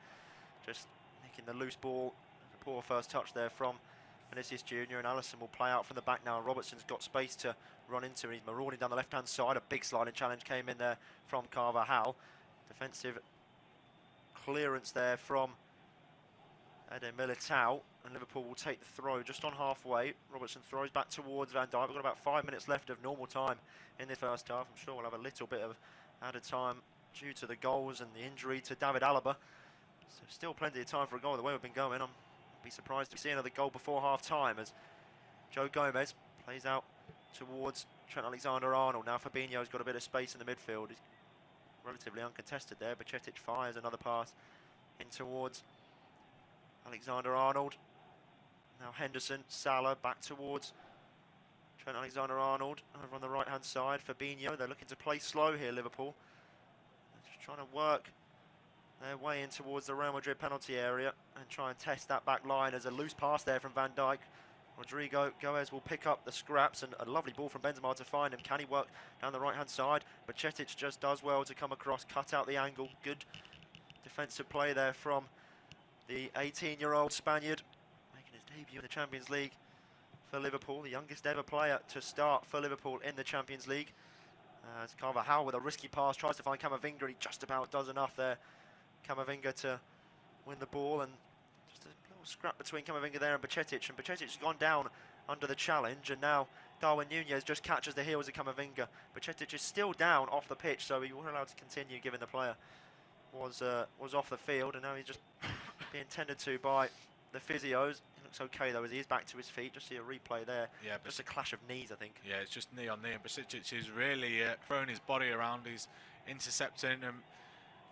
just nicking the loose ball. A poor first touch there from Vinicius Junior, and Alisson will play out from the back now. Robertson's got space to run into. He's marauding down the left-hand side. A big sliding challenge came in there from Carvajal. Defensive clearance there from Eder Militao, and Liverpool will take the throw just on halfway. Robertson throws back towards Van Dijk. We've got about 5 minutes left of normal time in the first half. I'm sure we'll have a little bit of added time due to the goals and the injury to David Alaba. So still plenty of time for a goal the way we've been going. I'd be surprised to see another goal before half-time as Joe Gomez plays out towards Trent Alexander-Arnold. Now Fabinho's got a bit of space in the midfield. He's relatively uncontested there. Bajcetic fires another pass in towards Alexander-Arnold. Now Henderson, Salah back towards Trent Alexander-Arnold over on the right hand side. Fabinho, they're looking to play slow here, Liverpool. They're just trying to work their way in towards the Real Madrid penalty area and try and test that back line. As a loose pass there from Van Dijk. Rodrigo Goes will pick up the scraps, and a lovely ball from Benzema to find him. Can he work down the right hand side? But Bajcetic just does well to come across, cut out the angle. Good defensive play there from the 18-year-old Spaniard, making his debut in the Champions League for Liverpool, the youngest ever player to start for Liverpool in the Champions League. As Carvajal with a risky pass tries to find Camavinga, he just about does enough there. Camavinga to win the ball, and just a little scrap between Camavinga there and Bajcetic, and Bajcetic's gone down under the challenge, and now Darwin Nunez just catches the heels of Camavinga. Bajcetic is still down off the pitch, so he wasn't allowed to continue given the player was off the field, and now he's just being tended to by the physios. He looks okay though as he is back to his feet. Just see a replay there. Yeah, just a clash of knees, I think. Yeah, it's just knee on knee, and Bajcetic is really throwing his body around. He's intercepting and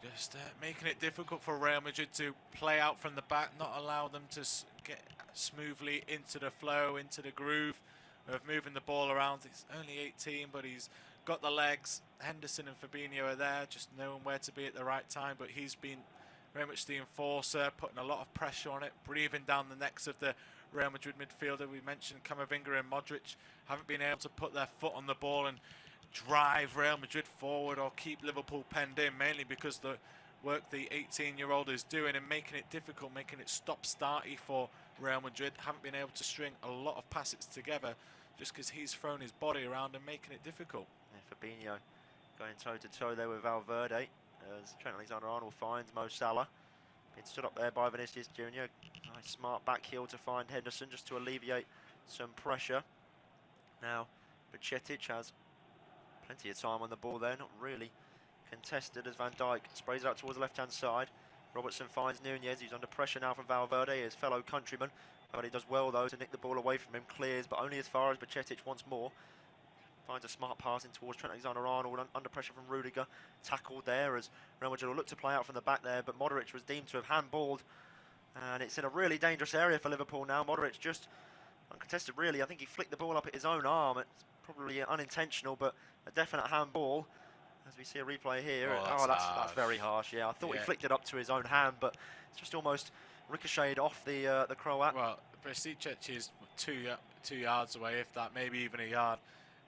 just making it difficult for Real Madrid to play out from the back, not allow them to get smoothly into the flow, into the groove of moving the ball around. He's only 18, but he's got the legs. Henderson and Fabinho are there, just knowing where to be at the right time, but he's been very much the enforcer, putting a lot of pressure on it, breathing down the necks of the Real Madrid midfielder. We mentioned Camavinga and Modric haven't been able to put their foot on the ball and drive Real Madrid forward or keep Liverpool penned in, mainly because the work the 18-year-old is doing and making it difficult, making it stop-starty for Real Madrid. Haven't been able to string a lot of passes together just because he's thrown his body around and making it difficult. Yeah, Fabinho going toe-to-toe there with Valverde as Trent Alexander-Arnold finds Mo Salah. Being stood up there by Vinicius Junior. Nice smart back heel to find Henderson just to alleviate some pressure. Now, Bajcetic has plenty of time on the ball there, not really contested as Van Dijk sprays out towards the left-hand side. Robertson finds Nunez, who's under pressure now from Valverde, his fellow countryman. But he does well though to nick the ball away from him, clears, but only as far as Bajcetic once more. Finds a smart pass in towards Trent Alexander-Arnold, under pressure from Rudiger. Tackled there as Real Madrid will look to play out from the back there, but Modric was deemed to have handballed. And it's in a really dangerous area for Liverpool now. Modric just uncontested really. I think he flicked the ball up at his own arm. It's probably unintentional, but a definite handball. As we see a replay here. Oh, that's very harsh. Yeah, I thought he flicked it up to his own hand, but it's just almost ricocheted off the Croat. Well, Bajcetic is two yards away, if that, maybe even a yard.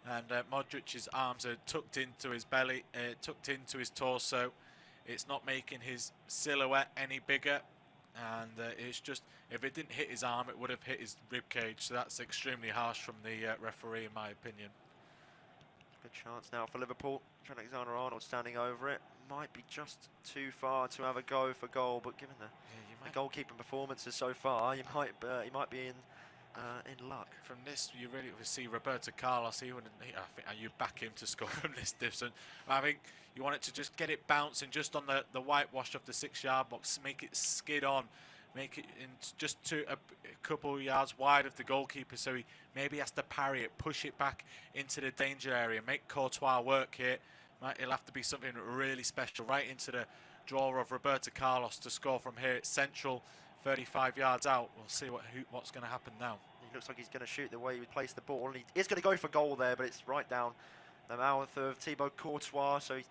And Modric's arms are tucked into his belly, tucked into his torso. It's not making his silhouette any bigger. And it's just, if it didn't hit his arm, it would have hit his rib cage. So that's extremely harsh from the referee, in my opinion. Good chance now for Liverpool. Trent Alexander-Arnold standing over it. Might be just too far to have a go for goal, but given the goalkeeping performances so far, he might be in luck. From this, you really see Roberto Carlos. I think you back him to score from this distance. I think you want it to just get it bouncing just on the whitewash of the 6-yard box, make it skid on, make it in just to a couple of yards wide of the goalkeeper, so he maybe has to parry it, push it back into the danger area, make Courtois work here. It'll have to be something really special, right into the draw of Roberto Carlos to score from here. It's central, 35 yards out. We'll see what's going to happen now. He looks like he's going to shoot the way he placed the ball, and he is going to go for goal there, but it's right down the mouth of Thibaut Courtois, so he's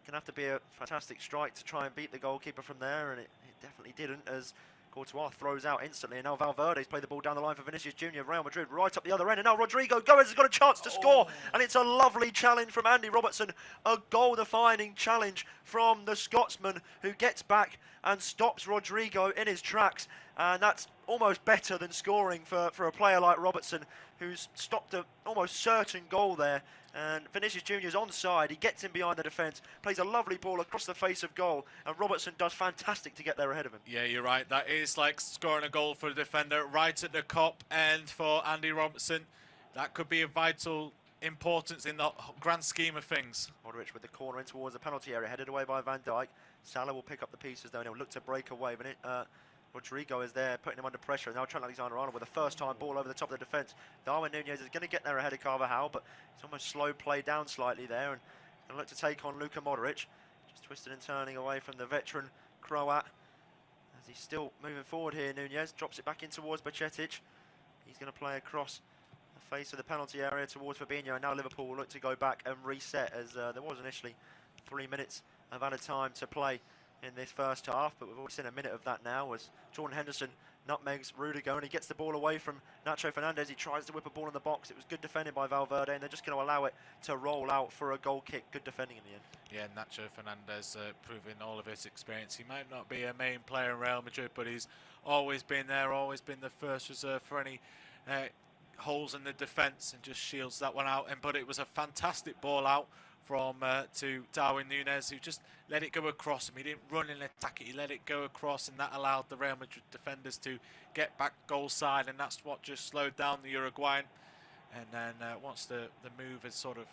going to have to be a fantastic strike to try and beat the goalkeeper from there, and it definitely didn't, as Courtois throws out instantly, and now Valverde's played the ball down the line for Vinicius Junior, Real Madrid right up the other end, and now Rodrigo Goes has got a chance to score, and it's a lovely challenge from Andy Robertson, a goal-defining challenge from the Scotsman, who gets back and stops Rodrigo in his tracks, and that's almost better than scoring for a player like Robertson, who's stopped an almost certain goal there. And Vinicius Junior's onside, he gets in behind the defence, plays a lovely ball across the face of goal, and Robertson does fantastic to get there ahead of him. Yeah, you're right. That is like scoring a goal for the defender right at the cop end for Andy Robertson. That could be of vital importance in the grand scheme of things. Modric with the corner in towards the penalty area, headed away by Van Dijk. Salah will pick up the pieces though, and he'll look to break away, but Rodrigo is there, putting him under pressure. And now Trent Alexander-Arnold with a first-time ball over the top of the defence. Darwin Nunez is going to get there ahead of Carvajal, but it's almost slow play down slightly there. And going to look to take on Luka Modric. Just twisted and turning away from the veteran Croat. As he's still moving forward here, Nunez drops it back in towards Bajcetic. He's going to play across the face of the penalty area towards Fabinho. And now Liverpool will look to go back and reset, as there was initially 3 minutes of added time to play in this first half, but we've already seen a minute of that now as Jordan Henderson nutmegs Rudiger, and he gets the ball away from Nacho Fernandez. He tries to whip a ball in the box. It was good defending by Valverde, and they're just going to allow it to roll out for a goal kick. Good defending in the end. Yeah, Nacho Fernandez proving all of his experience. He might not be a main player in Real Madrid, but he's always been there, always been the first reserve for any holes in the defence, and just shields that one out. But it was a fantastic ball out from to Darwin Nunez, who just let it go across him. He didn't run and attack it, he let it go across, and that allowed the Real Madrid defenders to get back goal side, and that's what just slowed down the Uruguayan. And then once the move had sort of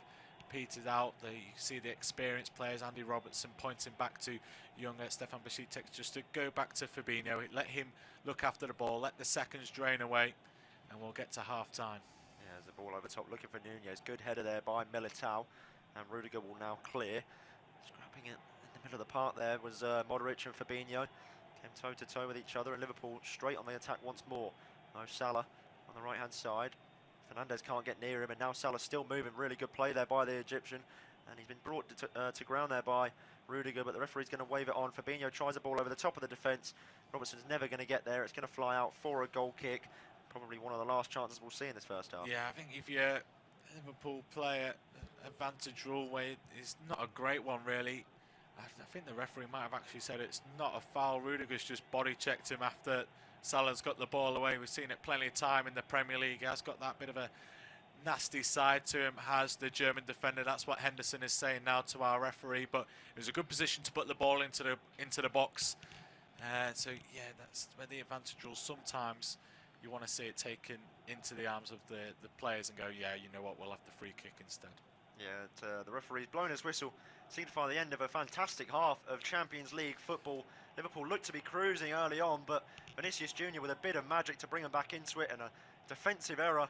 petered out, you see the experienced players, Andy Robertson pointing back to younger Stefan Bajcetic, just to go back to Fabinho, let him look after the ball, let the seconds drain away, and we'll get to half-time. Yeah, there's the ball over top looking for Nunez. Good header there by Militao. And Rudiger will now clear. Scrapping it in the middle of the park there was Modric and Fabinho. Came toe-to-toe with each other, and Liverpool straight on the attack once more. Now Salah on the right-hand side. Fernandez can't get near him, and now Salah's still moving. Really good play there by the Egyptian. And he's been brought to ground there by Rudiger, but the referee's going to wave it on. Fabinho tries a ball over the top of the defence. Robertson's never going to get there. It's going to fly out for a goal kick. Probably one of the last chances we'll see in this first half. Yeah, I think if you're Liverpool player, advantage rule way is not a great one really. I think the referee might have actually said it's not a foul. Rudiger's just body checked him after Salah's got the ball away. We've seen it plenty of time in the Premier League. He has got that bit of a nasty side to him has the German defender. That's what Henderson is saying now to our referee. But it was a good position to put the ball into the box. So yeah, that's where the advantage rules. Sometimes you want to see it taken into the arms of the players and go, yeah, you know what, we'll have the free kick instead. Yeah, the referee's blown his whistle, signifying the end of a fantastic half of Champions League football. Liverpool looked to be cruising early on, but Vinicius Junior with a bit of magic to bring them back into it, and a defensive error,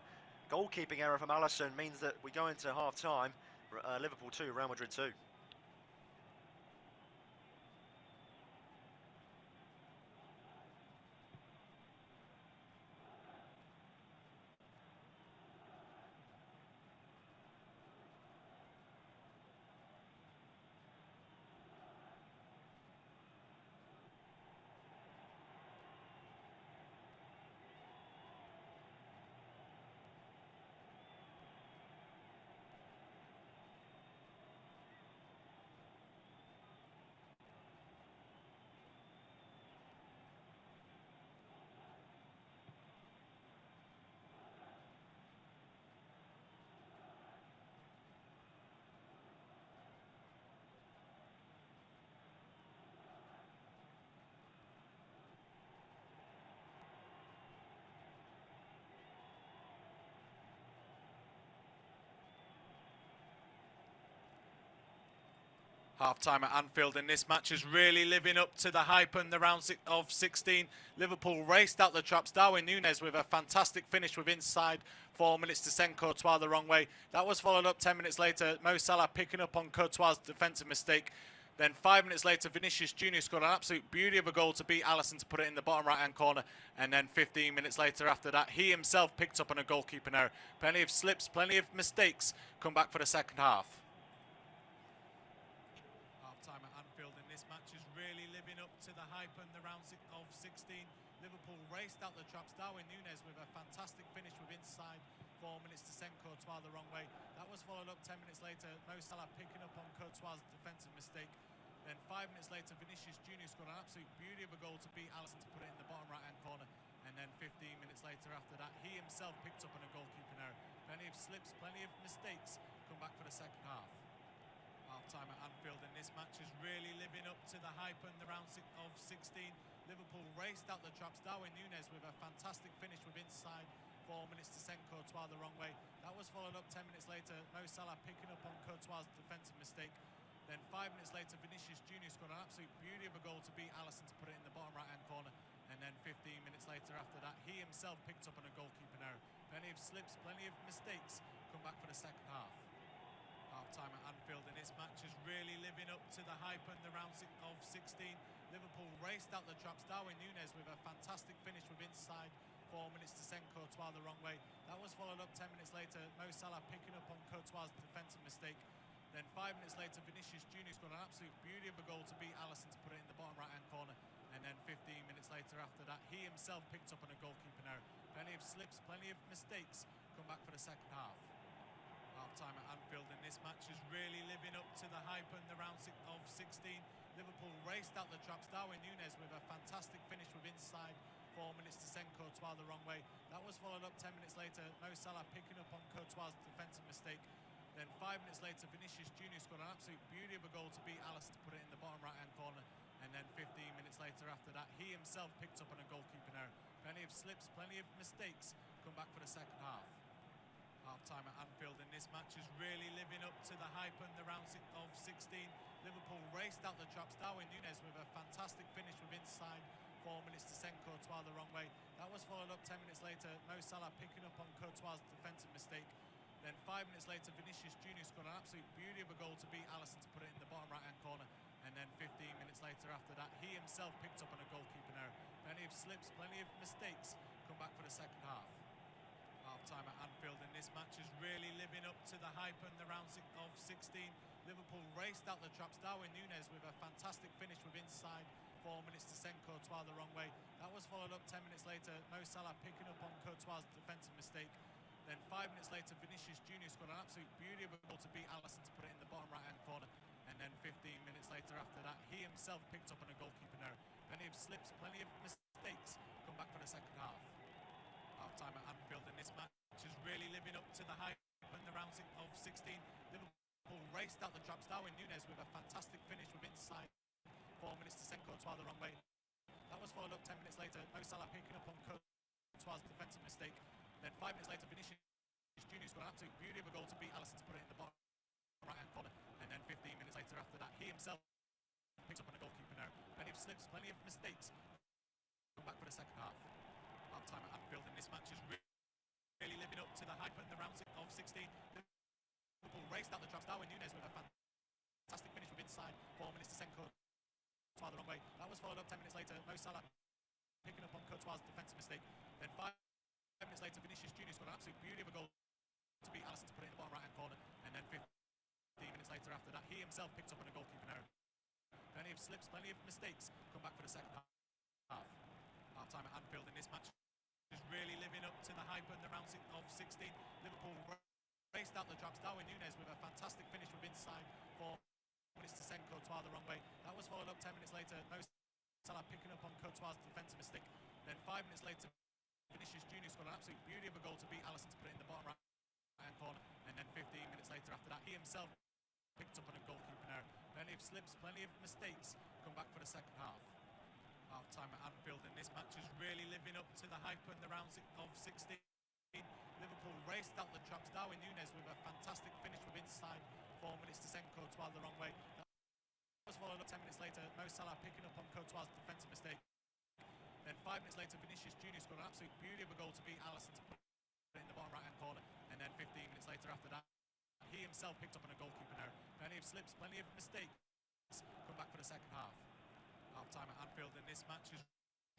goalkeeping error from Alisson means that we go into half-time. Liverpool 2, Real Madrid 2. Half-time at Anfield, and this match is really living up to the hype and the round of 16. Liverpool raced out the traps. Darwin Núñez with a fantastic finish with inside 4 minutes to send Courtois the wrong way. That was followed up 10 minutes later. Mo Salah picking up on Courtois' defensive mistake. Then 5 minutes later, Vinicius Junior scored an absolute beauty of a goal to beat Alisson to put it in the bottom right-hand corner. And then 15 minutes later after that, he himself picked up on a goalkeeping error. Plenty of slips, plenty of mistakes come back for the second half. Half-time at Anfield, and this match is really living up to the hype and the round of 16. Liverpool raced out the traps. Darwin Núñez with a fantastic finish with inside 4 minutes to send Courtois the wrong way. That was followed up 10 minutes later. Mo Salah picking up on Courtois' defensive mistake. Then 5 minutes later, Vinicius Junior scored an absolute beauty of a goal to beat Alisson to put it in the bottom right-hand corner. And then 15 minutes later after that, he himself picked up on a goalkeeping error. Plenty of slips, plenty of mistakes come back for the second half. Half-time at Anfield, and this match is really living up to the hype and the round of 16. Liverpool raced out the traps. Darwin Núñez with a fantastic finish with inside 4 minutes to send Courtois the wrong way. That was followed up 10 minutes later. Mo Salah picking up on Courtois' defensive mistake. Then 5 minutes later, Vinicius Junior scored an absolute beauty of a goal to beat Alisson to put it in the bottom right-hand corner. And then 15 minutes later after that, he himself picked up on a goalkeeping error. Plenty of slips, plenty of mistakes come back for the second half. Half-time at Anfield, and this match is really living up to the hype and the round of 16. Liverpool raced out the traps. Darwin Núñez with a fantastic finish with inside 4 minutes to send Courtois the wrong way. That was followed up 10 minutes later. Mo Salah picking up on Courtois' defensive mistake. Then 5 minutes later, Vinicius Junior scored an absolute beauty of a goal to beat Alisson to put it in the bottom right-hand corner. And then 15 minutes later after that, he himself picked up on a goalkeeping error. Plenty of slips, plenty of mistakes come back for the second half. Half-time at Anfield, and this match is really living up to the hype and the round of 16. Liverpool raced out the traps. Darwin Núñez with a fantastic finish with inside 4 minutes to send Courtois the wrong way. That was followed up 10 minutes later. Mo Salah picking up on Courtois' defensive mistake. Then 5 minutes later, Vinicius Junior scored an absolute beauty of a goal to beat Alisson to put it in the bottom right-hand corner. And then 15 minutes later after that, he himself picked up on a goalkeeping error. Plenty of slips, plenty of mistakes come back for the second half. Half-time at Anfield, and this match is really living up to the hype and the round of 16. Liverpool raced out the traps. Darwin Núñez with a fantastic finish with inside 4 minutes to send Courtois the wrong way. That was followed up 10 minutes later. Mo Salah picking up on Courtois' defensive mistake. Then 5 minutes later, Vinicius Junior scored an absolute beauty of a goal to beat Alisson to put it in the bottom right-hand corner. And then 15 minutes later after that, he himself picked up on a goalkeeping error. Plenty of slips, plenty of mistakes come back for the second half. Half-time at Anfield, and this match is really living up to the hype and the round of 16. Liverpool raced out the traps. Darwin Núñez with a fantastic finish with inside 4 minutes to send Courtois the wrong way. That was followed up 10 minutes later. Mo Salah picking up on Courtois' defensive mistake. Then 5 minutes later, Vinicius Junior scored an absolute beauty of a goal to beat Alisson to put it in the bottom right-hand corner. And then 15 minutes later after that, he himself picked up on a goalkeeping error. Plenty of slips, plenty of mistakes come back for the second half. Half-time at Anfield, and this match is really living up to the hype in the round of 16. Liverpool raced out the traps. Darwin Núñez with a fantastic finish with inside 4 minutes to send Courtois the wrong way. That was followed up 10 minutes later. Mo Salah picking up on Courtois' defensive mistake. Then 5 minutes later, Vinicius Junior scored an absolute beauty of a goal to beat Alisson to put it in the bottom right-hand corner. And then 15 minutes later after that, he himself picks up on a goalkeeper error. Plenty of slips, plenty of mistakes. Come back for the second half. Half-time at Anfield, and this match is really living up to the hype in the round of 16. Liverpool raced out the traps. Darwin Núñez with a fantastic finish with inside 4 minutes to send Courtois the wrong way. That was followed up 10 minutes later. Mo Salah picking up on Courtois' defensive mistake. Then 5 minutes later, Vinicius Junior scored an absolute beauty of a goal to beat Alisson to put it in the bottom right-hand corner. And then 15 minutes later after that, he himself picked up on a goalkeeper error. Plenty of slips, plenty of mistakes. Come back for the second half. Half-time at Anfield, and this match is really living up to the hype in the round of 16. Liverpool raced out the traps. Darwin Núñez with a fantastic finish with inside 4 minutes to send Courtois the wrong way. That was followed up 10 minutes later. Mo Salah picking up on Courtois' defensive mistake. Then 5 minutes later, Vinicius Junior scored an absolute beauty of a goal to beat Alisson to put it in the bottom right-hand corner. And then 15 minutes later after that, he himself picked up on a goalkeeper error. Plenty of slips, plenty of mistakes. Come back for the second half. Half-time at Anfield, and this match is really living up to the hype in the round of 16. Liverpool raced out the traps. Darwin Núñez with a fantastic finish with inside 4 minutes to send Courtois the wrong way. That was followed up 10 minutes later. Mo Salah picking up on Courtois' defensive mistake. Then 5 minutes later, Vinicius Junior scored an absolute beauty of a goal to beat Alisson to put it in the bottom right-hand corner. And then 15 minutes later after that, he himself picked up on a goalkeeper error. Plenty of slips, plenty of mistakes. Come back for the second half. Half-time at Anfield, and this match is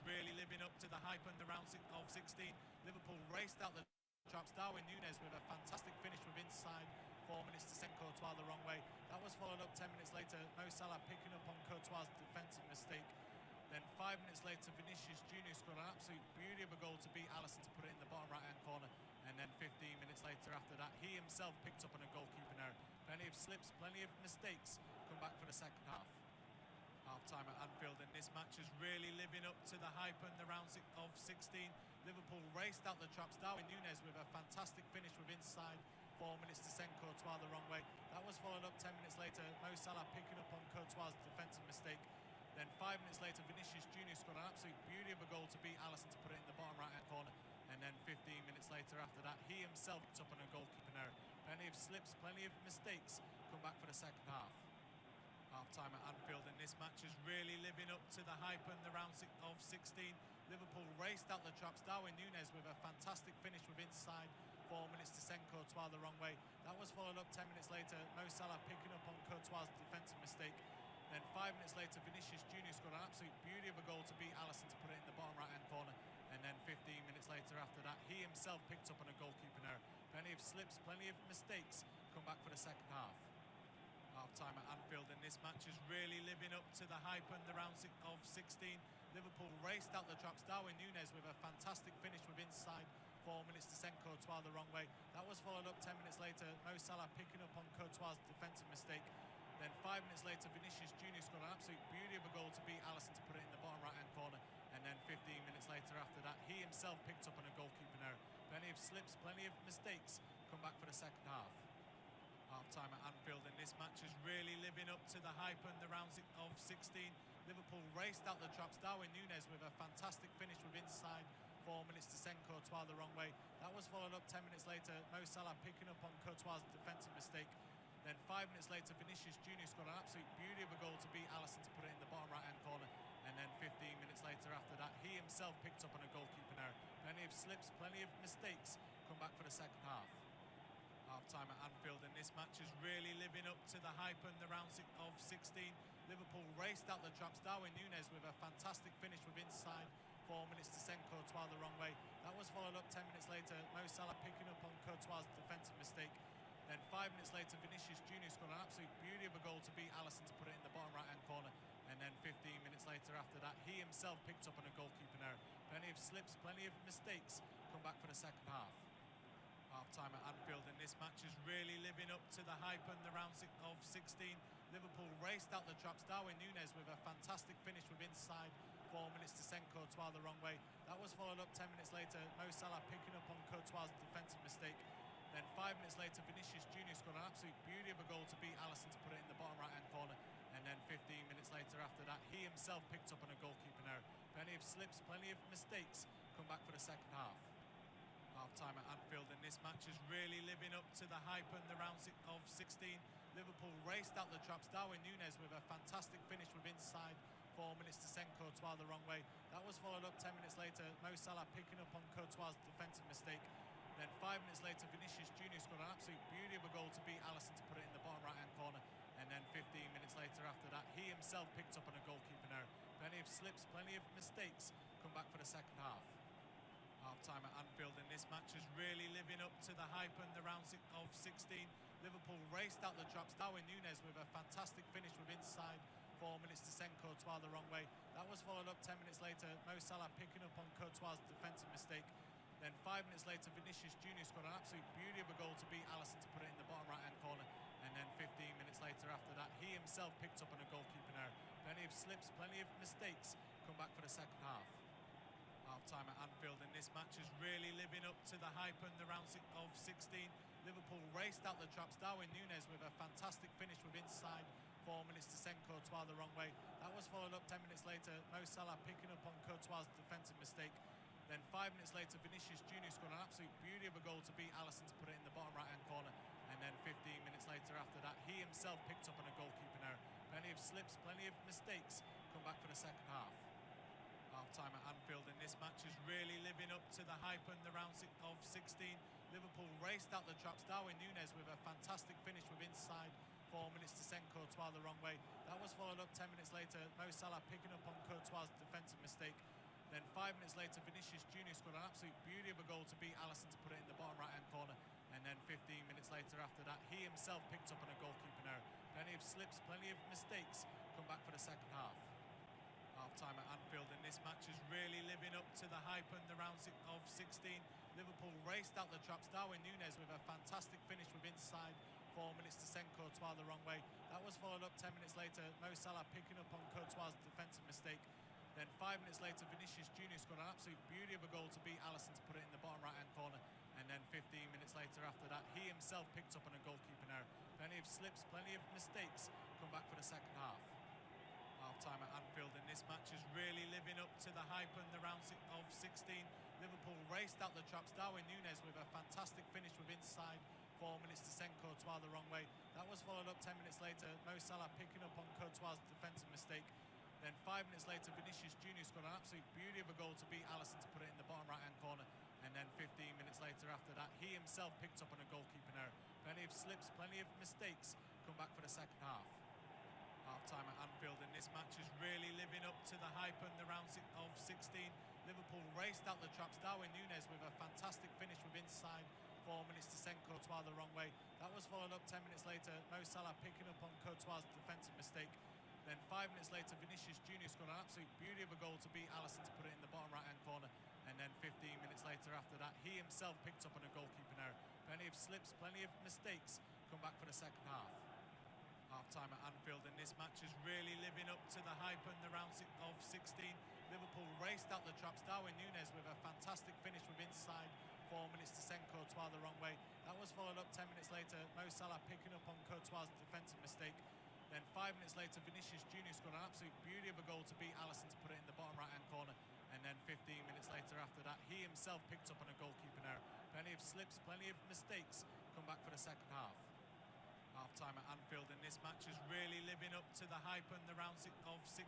really living up to the hype in the round of 16. Liverpool raced out the traps. Darwin Núñez with a fantastic finish with inside 4 minutes to send Courtois the wrong way. That was followed up 10 minutes later. Mo Salah picking up on Courtois' defensive mistake. Then 5 minutes later, Vinicius Junior scored an absolute beauty of a goal to beat Alisson to put it in the bottom right-hand corner. And then 15 minutes later after that, he himself picked up on a goalkeeper error. Plenty of slips, plenty of mistakes. Come back for the second half. Half-time at Anfield, and this match is really living up to the hype in the round of 16. Liverpool raced out the traps. Darwin Núñez with a fantastic finish with inside 4 minutes to send Courtois the wrong way. That was followed up 10 minutes later. Mo Salah picking up on Courtois' defensive mistake. Then 5 minutes later, Vinicius Junior scored an absolute beauty of a goal to beat Alisson to put it in the bottom right-hand corner. And then 15 minutes later after that, he himself picked up on a goalkeeper error. Plenty of slips, plenty of mistakes. Come back for the second half. Half-time at Anfield, and this match is really living up to the hype in the round of 16. Liverpool raced out the traps. Darwin Núñez with a fantastic finish with inside 4 minutes to send Courtois the wrong way. That was followed up 10 minutes later. Mo Salah picking up on Courtois' defensive mistake. Then 5 minutes later, Vinicius Junior scored an absolute beauty of a goal to beat Alisson to put it in the bottom right-hand corner. And then 15 minutes later after that, he himself picked up on a goalkeeper error. Plenty of slips, plenty of mistakes. Come back for the second half. Half-time at Anfield, and this match is really living up to the hype in the round of 16. Liverpool raced out the traps. Darwin Núñez with a fantastic finish with inside 4 minutes to send Courtois the wrong way. That was followed up 10 minutes later. Mo Salah picking up on Courtois' defensive mistake. Then 5 minutes later, Vinicius Junior scored an absolute beauty of a goal to beat Alisson to put it in the bottom right-hand corner. And then 15 minutes later after that, he himself picked up on a goalkeeper error. Plenty of slips, plenty of mistakes. Come back for the second half. Half-time at Anfield, and this match is really living up to the hype in the round of 16. Liverpool raced out the traps. Darwin Núñez with a fantastic finish with inside 4 minutes to send Courtois the wrong way. That was followed up 10 minutes later. Mo Salah picking up on Courtois' defensive mistake. Then 5 minutes later, Vinicius Junior scored an absolute beauty of a goal to beat Alisson to put it in the bottom right-hand corner. And then 15 minutes later after that, he himself picked up on a goalkeeper error. Plenty of slips, plenty of mistakes. Come back for the second half. Half-time at Anfield, and this match is really living up to the hype in the round of 16. Liverpool raced out the traps. Darwin Núñez with a fantastic finish with inside 4 minutes to send Courtois the wrong way. That was followed up 10 minutes later. Mo Salah picking up on Courtois' defensive mistake. Then 5 minutes later, Vinicius Junior scored an absolute beauty of a goal to beat Alisson to put it in the bottom right-hand corner. And then 15 minutes later after that, he himself picked up on a goalkeeper error. Plenty of slips, plenty of mistakes. Come back for the second half. Half-time at Anfield, and this match is really living up to the hype in the round of 16. Liverpool raced out the traps. Darwin Núñez with a fantastic finish with inside 4 minutes to send Courtois the wrong way. That was followed up 10 minutes later. Mo Salah picking up on Courtois' defensive mistake. Then 5 minutes later, Vinicius Junior scored an absolute beauty of a goal to beat Alisson to put it in the bottom right-hand corner. And then 15 minutes later after that, he himself picked up on a goalkeeping error. Plenty of slips, plenty of mistakes. Come back for the second half. Half-time at Anfield, and this match is really living up to the hype and the round of 16. Liverpool raced out the traps. Darwin Núñez with a fantastic finish with inside 4 minutes to send Courtois the wrong way. That was followed up 10 minutes later. Mo Salah picking up on Courtois' defensive mistake. Then 5 minutes later, Vinicius Junior scored an absolute beauty of a goal to beat Alisson to put it in the bottom right-hand corner. And then 15 minutes later after that, he himself picked up on a goalkeeping error. Plenty of slips, plenty of mistakes. Come back for the second half. Half-time at Anfield, and this match is really living up to the hype and the round of 16. Liverpool raced out the traps. Darwin Núñez with a fantastic finish with inside 4 minutes to send Courtois the wrong way. That was followed up 10 minutes later. Mo Salah picking up on Courtois' defensive mistake. Then 5 minutes later, Vinicius Junior scored an absolute beauty of a goal to beat Alisson to put it in the bottom right-hand corner. And then 15 minutes later after that, he himself picked up on a goalkeeping error. Plenty of slips, plenty of mistakes. Come back for the second half. Half-time at Anfield, and this match is really living up to the hype and the round of 16. Liverpool raced out the traps. Darwin Núñez with a fantastic finish with inside 4 minutes to send Courtois the wrong way. That was followed up 10 minutes later. Mo Salah picking up on Courtois' defensive mistake. Then 5 minutes later, Vinicius Junior scored an absolute beauty of a goal to beat Alisson to put it in the bottom right-hand corner. And then 15 minutes later after that, he himself picked up on a goalkeeping error. Plenty of slips, plenty of mistakes. Come back for the second half. Half-time at Anfield, and this match is really living up to the hype and the round of 16. Liverpool raced out the traps. Darwin Núñez with a fantastic finish with inside 4 minutes to send Courtois the wrong way. That was followed up 10 minutes later. Mo Salah picking up on Courtois' defensive mistake. Then 5 minutes later, Vinicius Junior scored an absolute beauty of a goal to beat Alisson to put it in the bottom right-hand corner. And then 15 minutes later after that, he himself picked up on a goalkeeping error. Plenty of slips, plenty of mistakes. Come back for the second half. Half-time at Anfield, and this match is really living up to the hype and the round of 16. Liverpool raced out the traps. Darwin Núñez with a fantastic finish with inside 4 minutes to send Courtois the wrong way. That was followed up 10 minutes later. Mo Salah picking up on Courtois' defensive mistake. Then 5 minutes later, Vinicius Junior scored an absolute beauty of a goal to beat Alisson to put it in the bottom right-hand corner. And then 15 minutes later after that, he himself picked up on a goalkeeping error. Plenty of slips, plenty of mistakes. Come back for the second half. Half-time at Anfield, and this match is really living up to the hype and the round of 16. Liverpool raced out the traps. Darwin Núñez with a fantastic finish with inside 4 minutes to send Courtois the wrong way. That was followed up 10 minutes later. Mo Salah picking up on Courtois' defensive mistake. Then 5 minutes later, Vinicius Junior scored an absolute beauty of a goal to beat Alisson to put it in the bottom right-hand corner. And then 15 minutes later after that, he himself picked up on a goalkeeping error. Plenty of slips, plenty of mistakes. Come back for the second half. Half-time at Anfield, and this match is really living up to the hype and the round of 16. Liverpool raced out the traps. Darwin Núñez with a fantastic finish with inside 4 minutes to send Courtois the wrong way. That was followed up 10 minutes later. Mo Salah picking up on Courtois' defensive mistake. Then 5 minutes later, Vinicius Junior scored an absolute beauty of a goal to beat Alisson to put it in the bottom right-hand corner. And then 15 minutes later after that, he himself picked up on a goalkeeping error. Plenty of slips, plenty of mistakes. Come back for the second half. Half-time at Anfield, and this match is really living up to the hype and the round of 16. Liverpool raced out the traps. Darwin Núñez with a fantastic finish with inside 4 minutes to send Courtois the wrong way. That was followed up 10 minutes later. Mo Salah picking up on Courtois' defensive mistake. Then 5 minutes later, Vinicius Junior scored an absolute beauty of a goal to beat Alisson to put it in the bottom right-hand corner. And then 15 minutes later after that, he himself picked up on a goalkeeping error. Plenty of slips, plenty of mistakes. Come back for the second half. Half-time at Anfield, and this match is really living up to the hype and the round of 16.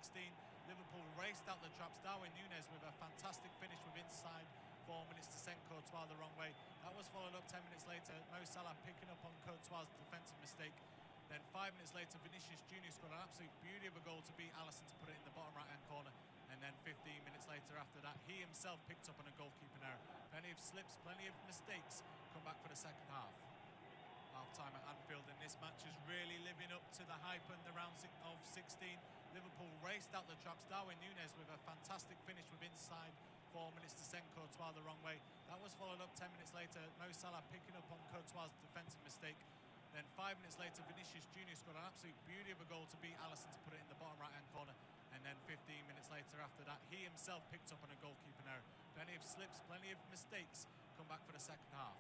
Liverpool raced out the traps. Darwin Núñez with a fantastic finish with inside 4 minutes to send Courtois the wrong way. That was followed up 10 minutes later. Mo Salah picking up on Courtois' defensive mistake. Then 5 minutes later, Vinicius Junior scored an absolute beauty of a goal to beat Alisson to put it in the bottom right-hand corner. And then 15 minutes later after that, he himself picked up on a goalkeeping error. Plenty of slips, plenty of mistakes. Come back for the second half. Half-time at Anfield, and this match is really living up to the hype and the round of 16. Liverpool raced out the traps. Darwin Núñez with a fantastic finish with inside 4 minutes to send Courtois the wrong way. That was followed up 10 minutes later. Mo Salah picking up on Courtois' defensive mistake. Then 5 minutes later, Vinicius Junior scored an absolute beauty of a goal to beat Alisson to put it in the bottom right-hand corner. And then 15 minutes later after that, he himself picked up on a goalkeeping error. Plenty of slips, plenty of mistakes. Come back for the second half.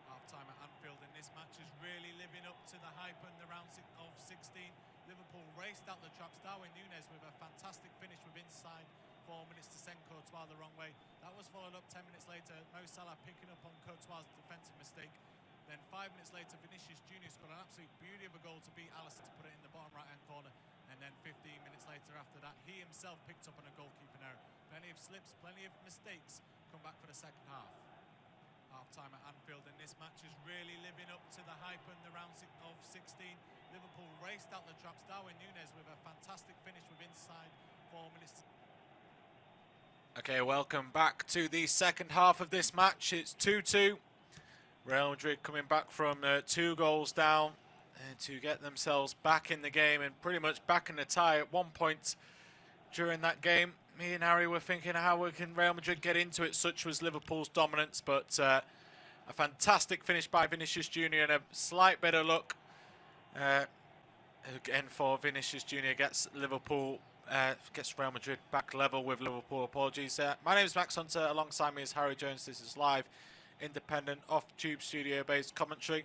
Half-time Half-time at Anfield, and this match is really living up to the hype in the round of 16. Liverpool raced out the traps. Darwin Núñez with a fantastic finish with inside 4 minutes to send Courtois the wrong way. That was followed up 10 minutes later. Mo Salah picking up on Courtois' defensive mistake. Then 5 minutes later, Vinicius Junior scored an absolute beauty of a goal to beat Alisson to put it in the bottom right-hand corner. And then 15 minutes later after that, he himself picked up on a goalkeeping error. Plenty of slips, plenty of mistakes. Come back for the second half. Half-time at Anfield, and this match is really living up to the hype in the round of 16. Liverpool raced out the traps. Darwin Núñez with a fantastic finish with inside 4 minutes. Okay, welcome back to the second half of this match. It's 2-2. Real Madrid coming back from 2 goals down and to get themselves back in the game and pretty much back in the tie. At one point during that game, me and Harry were thinking, how can Real Madrid get into it? Such was Liverpool's dominance, but a fantastic finish by Vinicius Junior and a slight bit of luck again for Vinicius Junior gets Liverpool. Gets Real Madrid back level with Liverpool. Apologies. My name is Max Hunter. Alongside me is Harry Jones. This is live, independent, off-tube, studio-based commentary.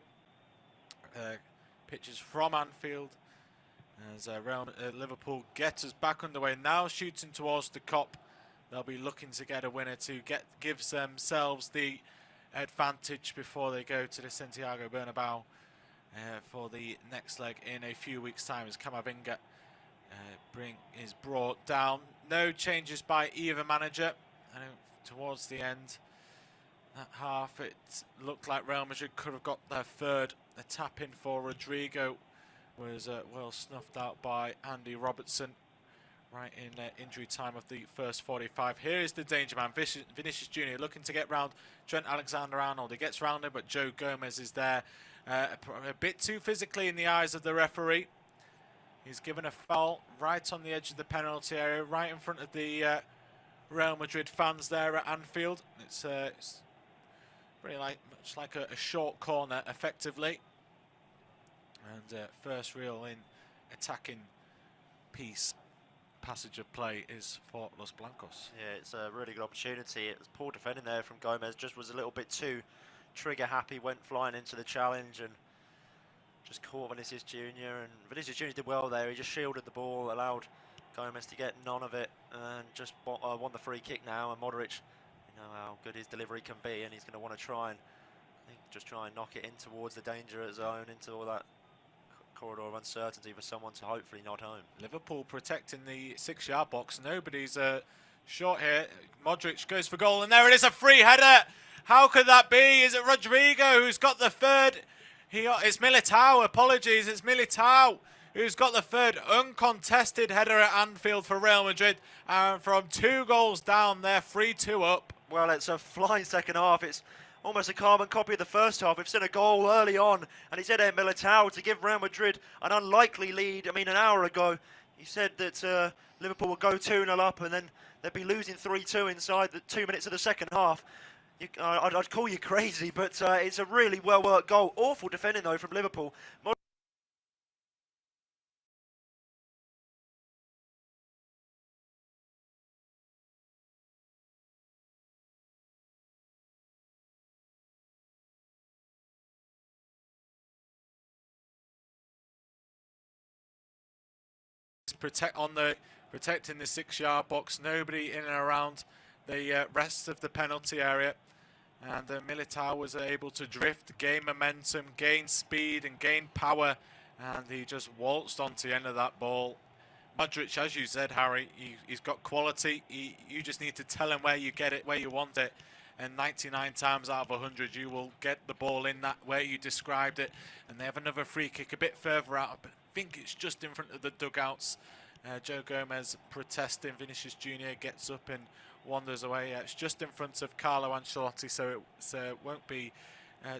Pitches from Anfield as Liverpool get us back underway. Now shooting towards the Kop. They'll be looking to get a winner to give themselves the advantage before they go to the Santiago Bernabeu for the next leg in a few weeks' time as Camavinga is brought down. No changes by either manager. I know towards the end that half it looked like Real Madrid could have got their third. A tap in for Rodrigo was well snuffed out by Andy Robertson right in injury time of the first 45. Here is the danger man, Vinicius Junior looking to get round Trent Alexander-Arnold. He gets round him, but Joe Gomez is there a bit too physically in the eyes of the referee. He's given a foul right on the edge of the penalty area, right in front of the Real Madrid fans there at Anfield. It's pretty much like a short corner, effectively. And first real in attacking piece passage of play is for Los Blancos. Yeah, it's a really good opportunity. It was poor defending there from Gomez. Just was a little bit too trigger happy. Went flying into the challenge and just caught Vinicius Junior, and Vinicius Junior did well there. He just shielded the ball, allowed Gomez to get none of it, and just won the free kick now. And Modric, you know how good his delivery can be, and he's going to want to try and knock it in towards the danger zone, into all that corridor of uncertainty for someone to hopefully nod home. Liverpool protecting the 6-yard box. Nobody's short here. Modric goes for goal, and there it is, a free header. How could that be? Is it Rodrigo who's got the third? It's Militao, apologies, it's Militao who's got the third uncontested header at Anfield for Real Madrid. And from 2 goals down, they're 3-2 up. Well, it's a flying second half. It's almost a carbon copy of the first half. We've seen a goal early on, and he's Eder Militao to give Real Madrid an unlikely lead. I mean, an hour ago, he said that Liverpool would go 2-0 up, and then they'd be losing 3-2 inside the 2 minutes of the second half. I'd call you crazy, but it's a really well-worked goal. Awful defending, though, from Liverpool. Protecting the 6-yard box. Nobody in and around the rest of the penalty area. And Militao was able to drift, gain momentum, gain speed and gain power, and he just waltzed onto the end of that ball. Modric, as you said, Harry, he's got quality. You just need to tell him where you get it, where you want it, and 99 times out of 100 you will get the ball in that way you described it. And they have another free kick a bit further out, but I think it's just in front of the dugouts. Joe Gomez protesting. Vinicius Junior gets up and wanders away. It's just in front of Carlo Ancelotti, so it won't be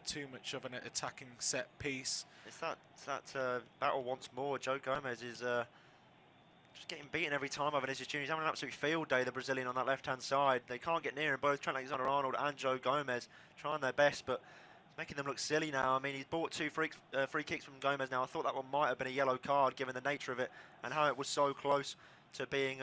too much of an attacking set piece. It's that battle once more. Joe Gomez is just getting beaten every time by Vinicius Junior. He's having an absolute field day, the Brazilian, on that left-hand side. They can't get near him. Both Trent Alexander-Arnold and Joe Gomez trying their best, but it's making them look silly now. I mean, he's bought 2 free kicks from Gomez now. I thought that one might have been a yellow card, given the nature of it and how it was so close to being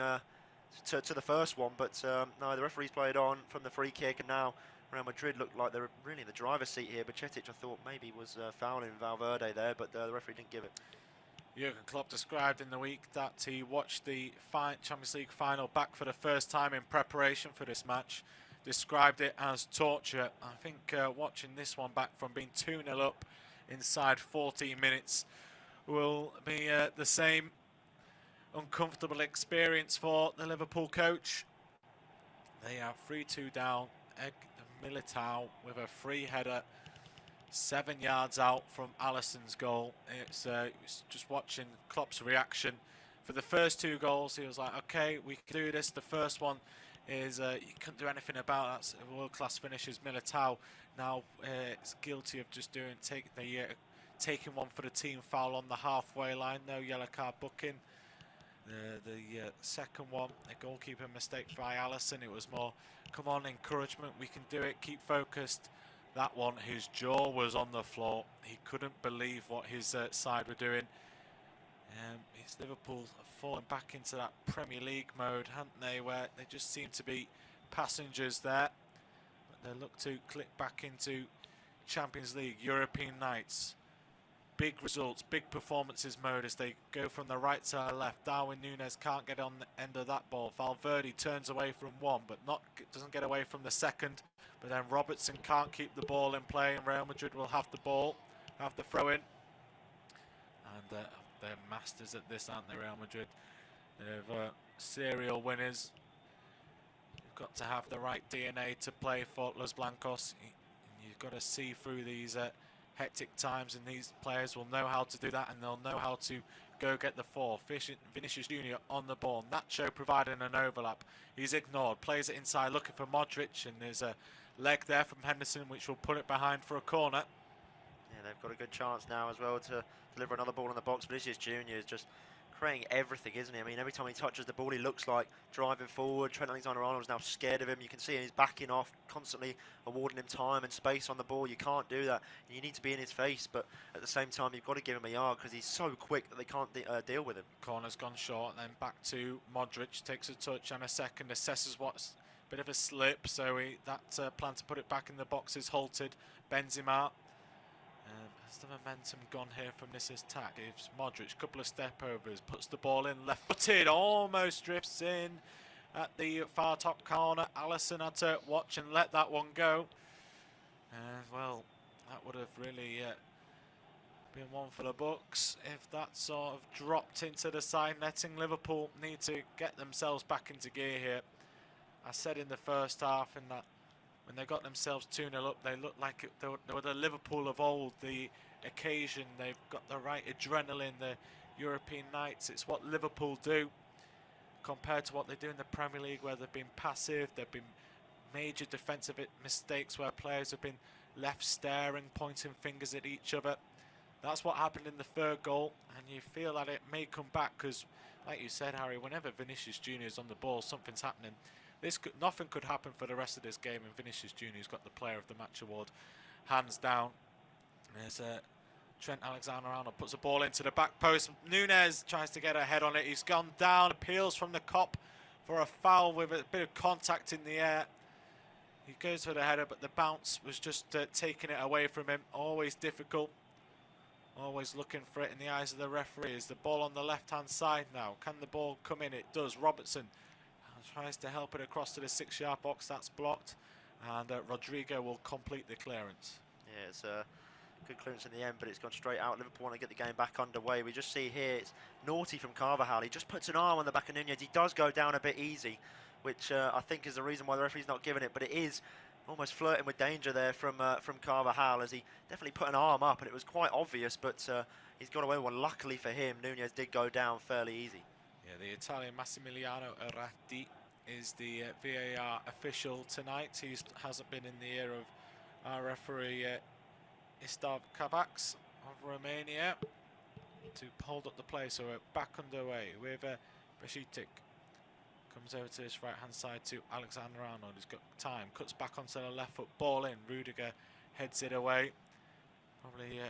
to the first one, but no, the referee's played on from the free kick, and now Real Madrid looked like they were really in the driver's seat here. Bajcetic, I thought, maybe was fouling Valverde there, but the referee didn't give it. Jurgen Klopp described in the week that he watched the Champions League final back for the first time in preparation for this match. Described it as torture. I think watching this one back from being 2-0 up inside 14 minutes will be the same uncomfortable experience for the Liverpool coach. They are 3-2 down. Militao with a free header 7 yards out from Alisson's goal. It's just watching Klopp's reaction. For the first 2 goals, he was like, okay, we can do this. The first one is you couldn't do anything about. That's a world-class finishes. Militao now is guilty of just taking one for the team foul on the halfway line. No yellow card booking. The second one, a goalkeeper mistake by Alisson. It was more, come on, encouragement, we can do it, keep focused. That one, his jaw was on the floor. He couldn't believe what his side were doing. It's Liverpool falling back into that Premier League mode, haven't they, where they just seem to be passengers there. But they look to click back into Champions League, European nights. Big results, big performances mode as they go from the right to the left. Darwin Núñez can't get on the end of that ball. Valverde turns away from one, but doesn't get away from the second. But then Robertson can't keep the ball in play, and Real Madrid will have the ball, have the throw in. And they're masters at this, aren't they, Real Madrid? They're serial winners. You've got to have the right DNA to play for Los Blancos. You've got to see through these hectic times, and these players will know how to do that, and they'll know how to go get the 4. Vinicius Junior on the ball. Nacho providing an overlap. He's ignored. Plays it inside, looking for Modric, and there's a leg there from Henderson, which will put it behind for a corner. Yeah, they've got a good chance now as well to deliver another ball in the box. Vinicius Junior is just creating everything, isn't he? I mean, every time he touches the ball, he looks like driving forward. Trent Alexander-Arnold is now scared of him. You can see he's backing off, constantly awarding him time and space on the ball. You can't do that. You need to be in his face, but at the same time, you've got to give him a yard because he's so quick that they can't deal with him. Corner's gone short, then back to Modric. Takes a touch and a second. Assesses what's a bit of a slip, so that plan to put it back in the box is halted. Benzema. Has the momentum gone here from this attack? Gives Modric a couple of step overs, puts the ball in left-footed, almost drifts in at the far top corner. Alisson had to watch and let that one go. Well, that would have really been one for the books if that sort of dropped into the side netting. Liverpool need to get themselves back into gear here. I said in the first half, in that when they got themselves 2-0 up, they looked like they were the Liverpool of old, the occasion. They've got the right adrenaline, the European nights. It's what Liverpool do compared to what they do in the Premier League, where they've been passive. There have been major defensive mistakes where players have been left staring, pointing fingers at each other. That's what happened in the third goal, and you feel that it may come back because, like you said, Harry, whenever Vinicius Junior is on the ball, something's happening. Nothing could happen for the rest of this game, and Vinicius Junior's got the Player of the Match award hands down. There's Trent Alexander-Arnold puts the ball into the back post. Núñez tries to get a head on it. He's gone down, appeals from the cop for a foul with a bit of contact in the air. He goes for the header, but the bounce was just taking it away from him. Always difficult. Always looking for it in the eyes of the referee. Is the ball on the left-hand side now? Can the ball come in? It does. Robertson tries to help it across to the 6-yard box. That's blocked, and Rodrigo will complete the clearance. Yeah, it's a good clearance in the end, but it's gone straight out. Liverpool want to get the game back underway. We just see here it's naughty from Carvajal. He just puts an arm on the back of Núñez. He does go down a bit easy, which I think is the reason why the referee's not giving it, but it is almost flirting with danger there from Carvajal, as he definitely put an arm up, and it was quite obvious, but he's got away with one. Luckily for him, Núñez did go down fairly easy. Yeah, the Italian Massimiliano Arratti is the VAR official tonight. He hasn't been in the ear of our referee Istav Kavacs of Romania to hold up the play. So we're back underway with Bajcetic. Comes over to his right-hand side to Alexander-Arnold. He's got time, cuts back onto the left foot, ball in. Rudiger heads it away. Probably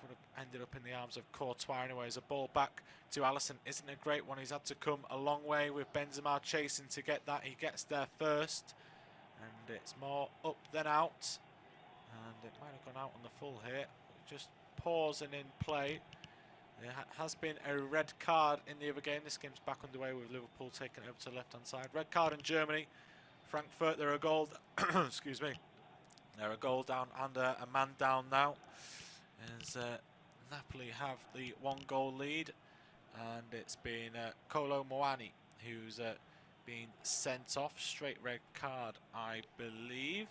would have ended up in the arms of Courtois anyway. As a ball back to Alisson isn't a great one. He's had to come a long way with Benzema chasing to get that. He gets there first, and it's more up than out. And it might have gone out on the full here. Just pausing in play. There has been a red card in the other game. This game's back underway with Liverpool taking it over to the left-hand side. Red card in Germany. Frankfurt, they're a goal. Excuse me. They're a goal down and a man down now. As Napoli have the 1-goal lead, and it's been Kolo Muani who's been sent off. Straight red card, I believe.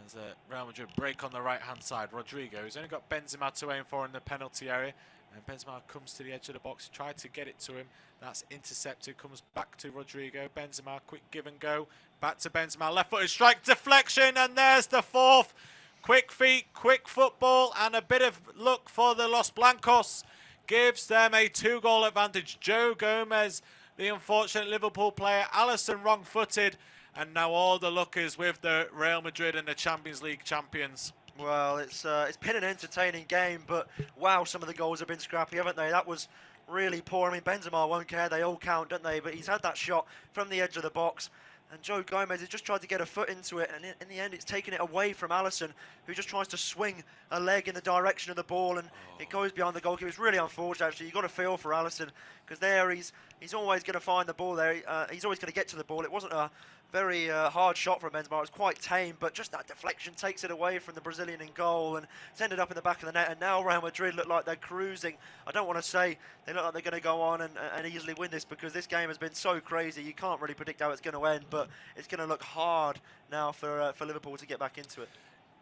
As Real Madrid break on the right-hand side. Rodrigo, who's only got Benzema to aim for in the penalty area. And Benzema comes to the edge of the box, tried to get it to him. That's intercepted, comes back to Rodrigo. Benzema, quick give and go. Back to Benzema, left-footed strike, deflection, and there's the fourth. Quick feet, quick football, and a bit of luck for the Los Blancos. Gives them a 2-goal advantage. Joe Gomez, the unfortunate Liverpool player. Alisson wrong-footed. And now all the luck is with the Real Madrid and the Champions League champions. Well, it's been an entertaining game, but wow, some of the goals have been scrappy, haven't they? That was really poor. I mean, Benzema won't care. They all count, don't they? But he's had that shot from the edge of the box. And Joe Gomez has just tried to get a foot into it, and in the end it's taken it away from Alisson, who just tries to swing a leg in the direction of the ball, and it goes behind the goalkeeper. It's really unfortunate, actually. You've got to feel for Alisson, because there he's always going to find the ball there. He's always going to get to the ball. It wasn't a very hard shot from Benzema. It was quite tame, but just that deflection takes it away from the Brazilian in goal, and it's ended up in the back of the net. And now Real Madrid look like they're cruising. I don't want to say they look like they're going to go on and easily win this, because this game has been so crazy. You can't really predict how it's going to end, but it's going to look hard now for Liverpool to get back into it.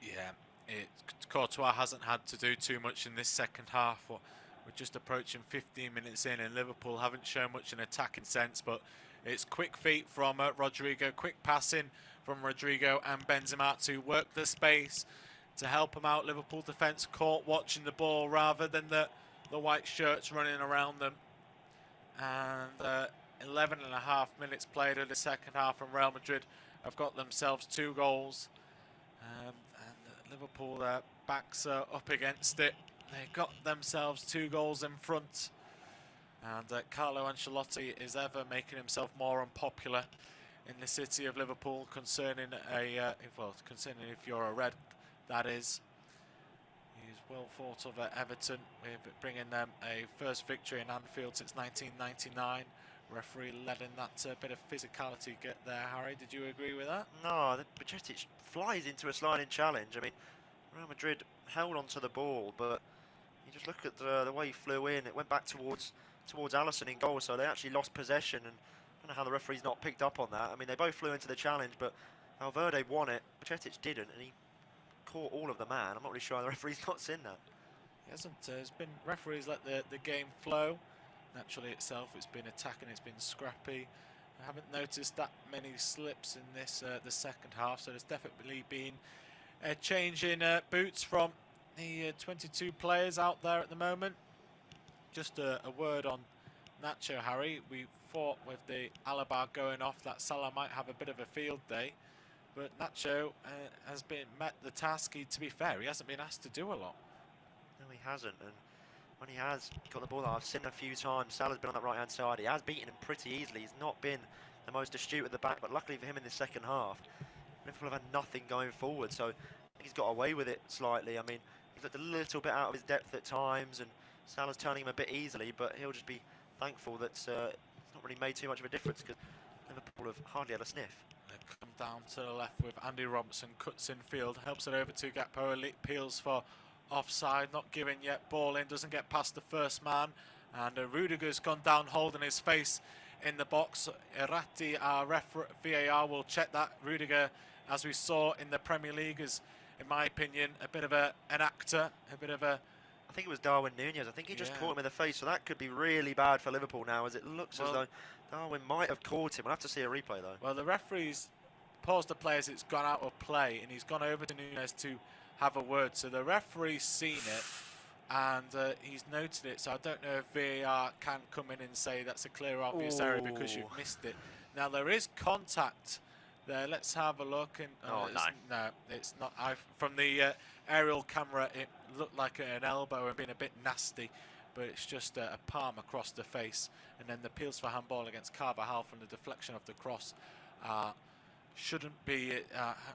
Yeah, Courtois hasn't had to do too much in this second half. We're just approaching 15 minutes in, and Liverpool haven't shown much in attacking sense, but it's quick feet from Rodrigo, quick passing from Rodrigo and Benzema to work the space to help them out. Liverpool defence caught watching the ball rather than the white shirts running around them. And 11.5 minutes played in the second half, and Real Madrid have got themselves 2 goals. And Liverpool, their backs are up against it. They got themselves 2 goals in front. And Carlo Ancelotti is ever making himself more unpopular in the city of Liverpool concerning concerning if you're a red, that is. He's well thought of at Everton, with bringing them a first victory in Anfield since 1999. Referee letting that bit of physicality get there. Harry, did you agree with that? No, Bajcetic flies into a sliding challenge. I mean, Real Madrid held onto the ball, but you just look at the way he flew in. It went back towards Alisson in goal, so they actually lost possession, and I don't know how the referee's not picked up on that. I mean, they both flew into the challenge, but Valverde won it. Bajcetic didn't, and he caught all of the man. I'm not really sure how the referee's not seen that. He hasn't. There's been referees let the game flow. Naturally itself, it's been attacking, it's been scrappy. I haven't noticed that many slips in this the second half, so there's definitely been a change in boots from the 22 players out there at the moment. Just a word on Nacho, Harry. We thought with the Alaba going off that Salah might have a bit of a field day, but Nacho has met the task. To be fair, he hasn't been asked to do a lot. No, he hasn't, and when he has got the ball, I've seen a few times, Salah's been on that right-hand side. He has beaten him pretty easily. He's not been the most astute at the back, but luckily for him in the second half, Liverpool have had nothing going forward, so I think he's got away with it slightly. I mean, he's looked a little bit out of his depth at times, and Salah's turning him a bit easily, but he'll just be thankful that it's not really made too much of a difference, because Liverpool have hardly had a sniff. They come down to the left with Andy Robertson, cuts in field, helps it over to Gakpo, appeals for offside, not given yet, ball in, doesn't get past the first man, and Rudiger's gone down holding his face in the box. Errati, our VAR will check that. Rudiger, as we saw in the Premier League, is, in my opinion, a bit of an actor, a bit of a... I think it was Darwin Nunez. I think he just caught him in the face, so that could be really bad for Liverpool now, as it looks as though Darwin might have caught him. We'll have to see a replay, though. Well, the referee's paused the play as it's gone out of play, and he's gone over to Nunez to have a word. So the referee's seen it, and he's noted it. So I don't know if VAR can come in and say that's a clear, obvious error because you've missed it. Now, there is contact there. Let's have a look. And no, it's not. From the aerial camera, it looked like an elbow and been a bit nasty, but it's just a palm across the face. And then the appeals for handball against Carvajal from the deflection of the cross are shouldn't be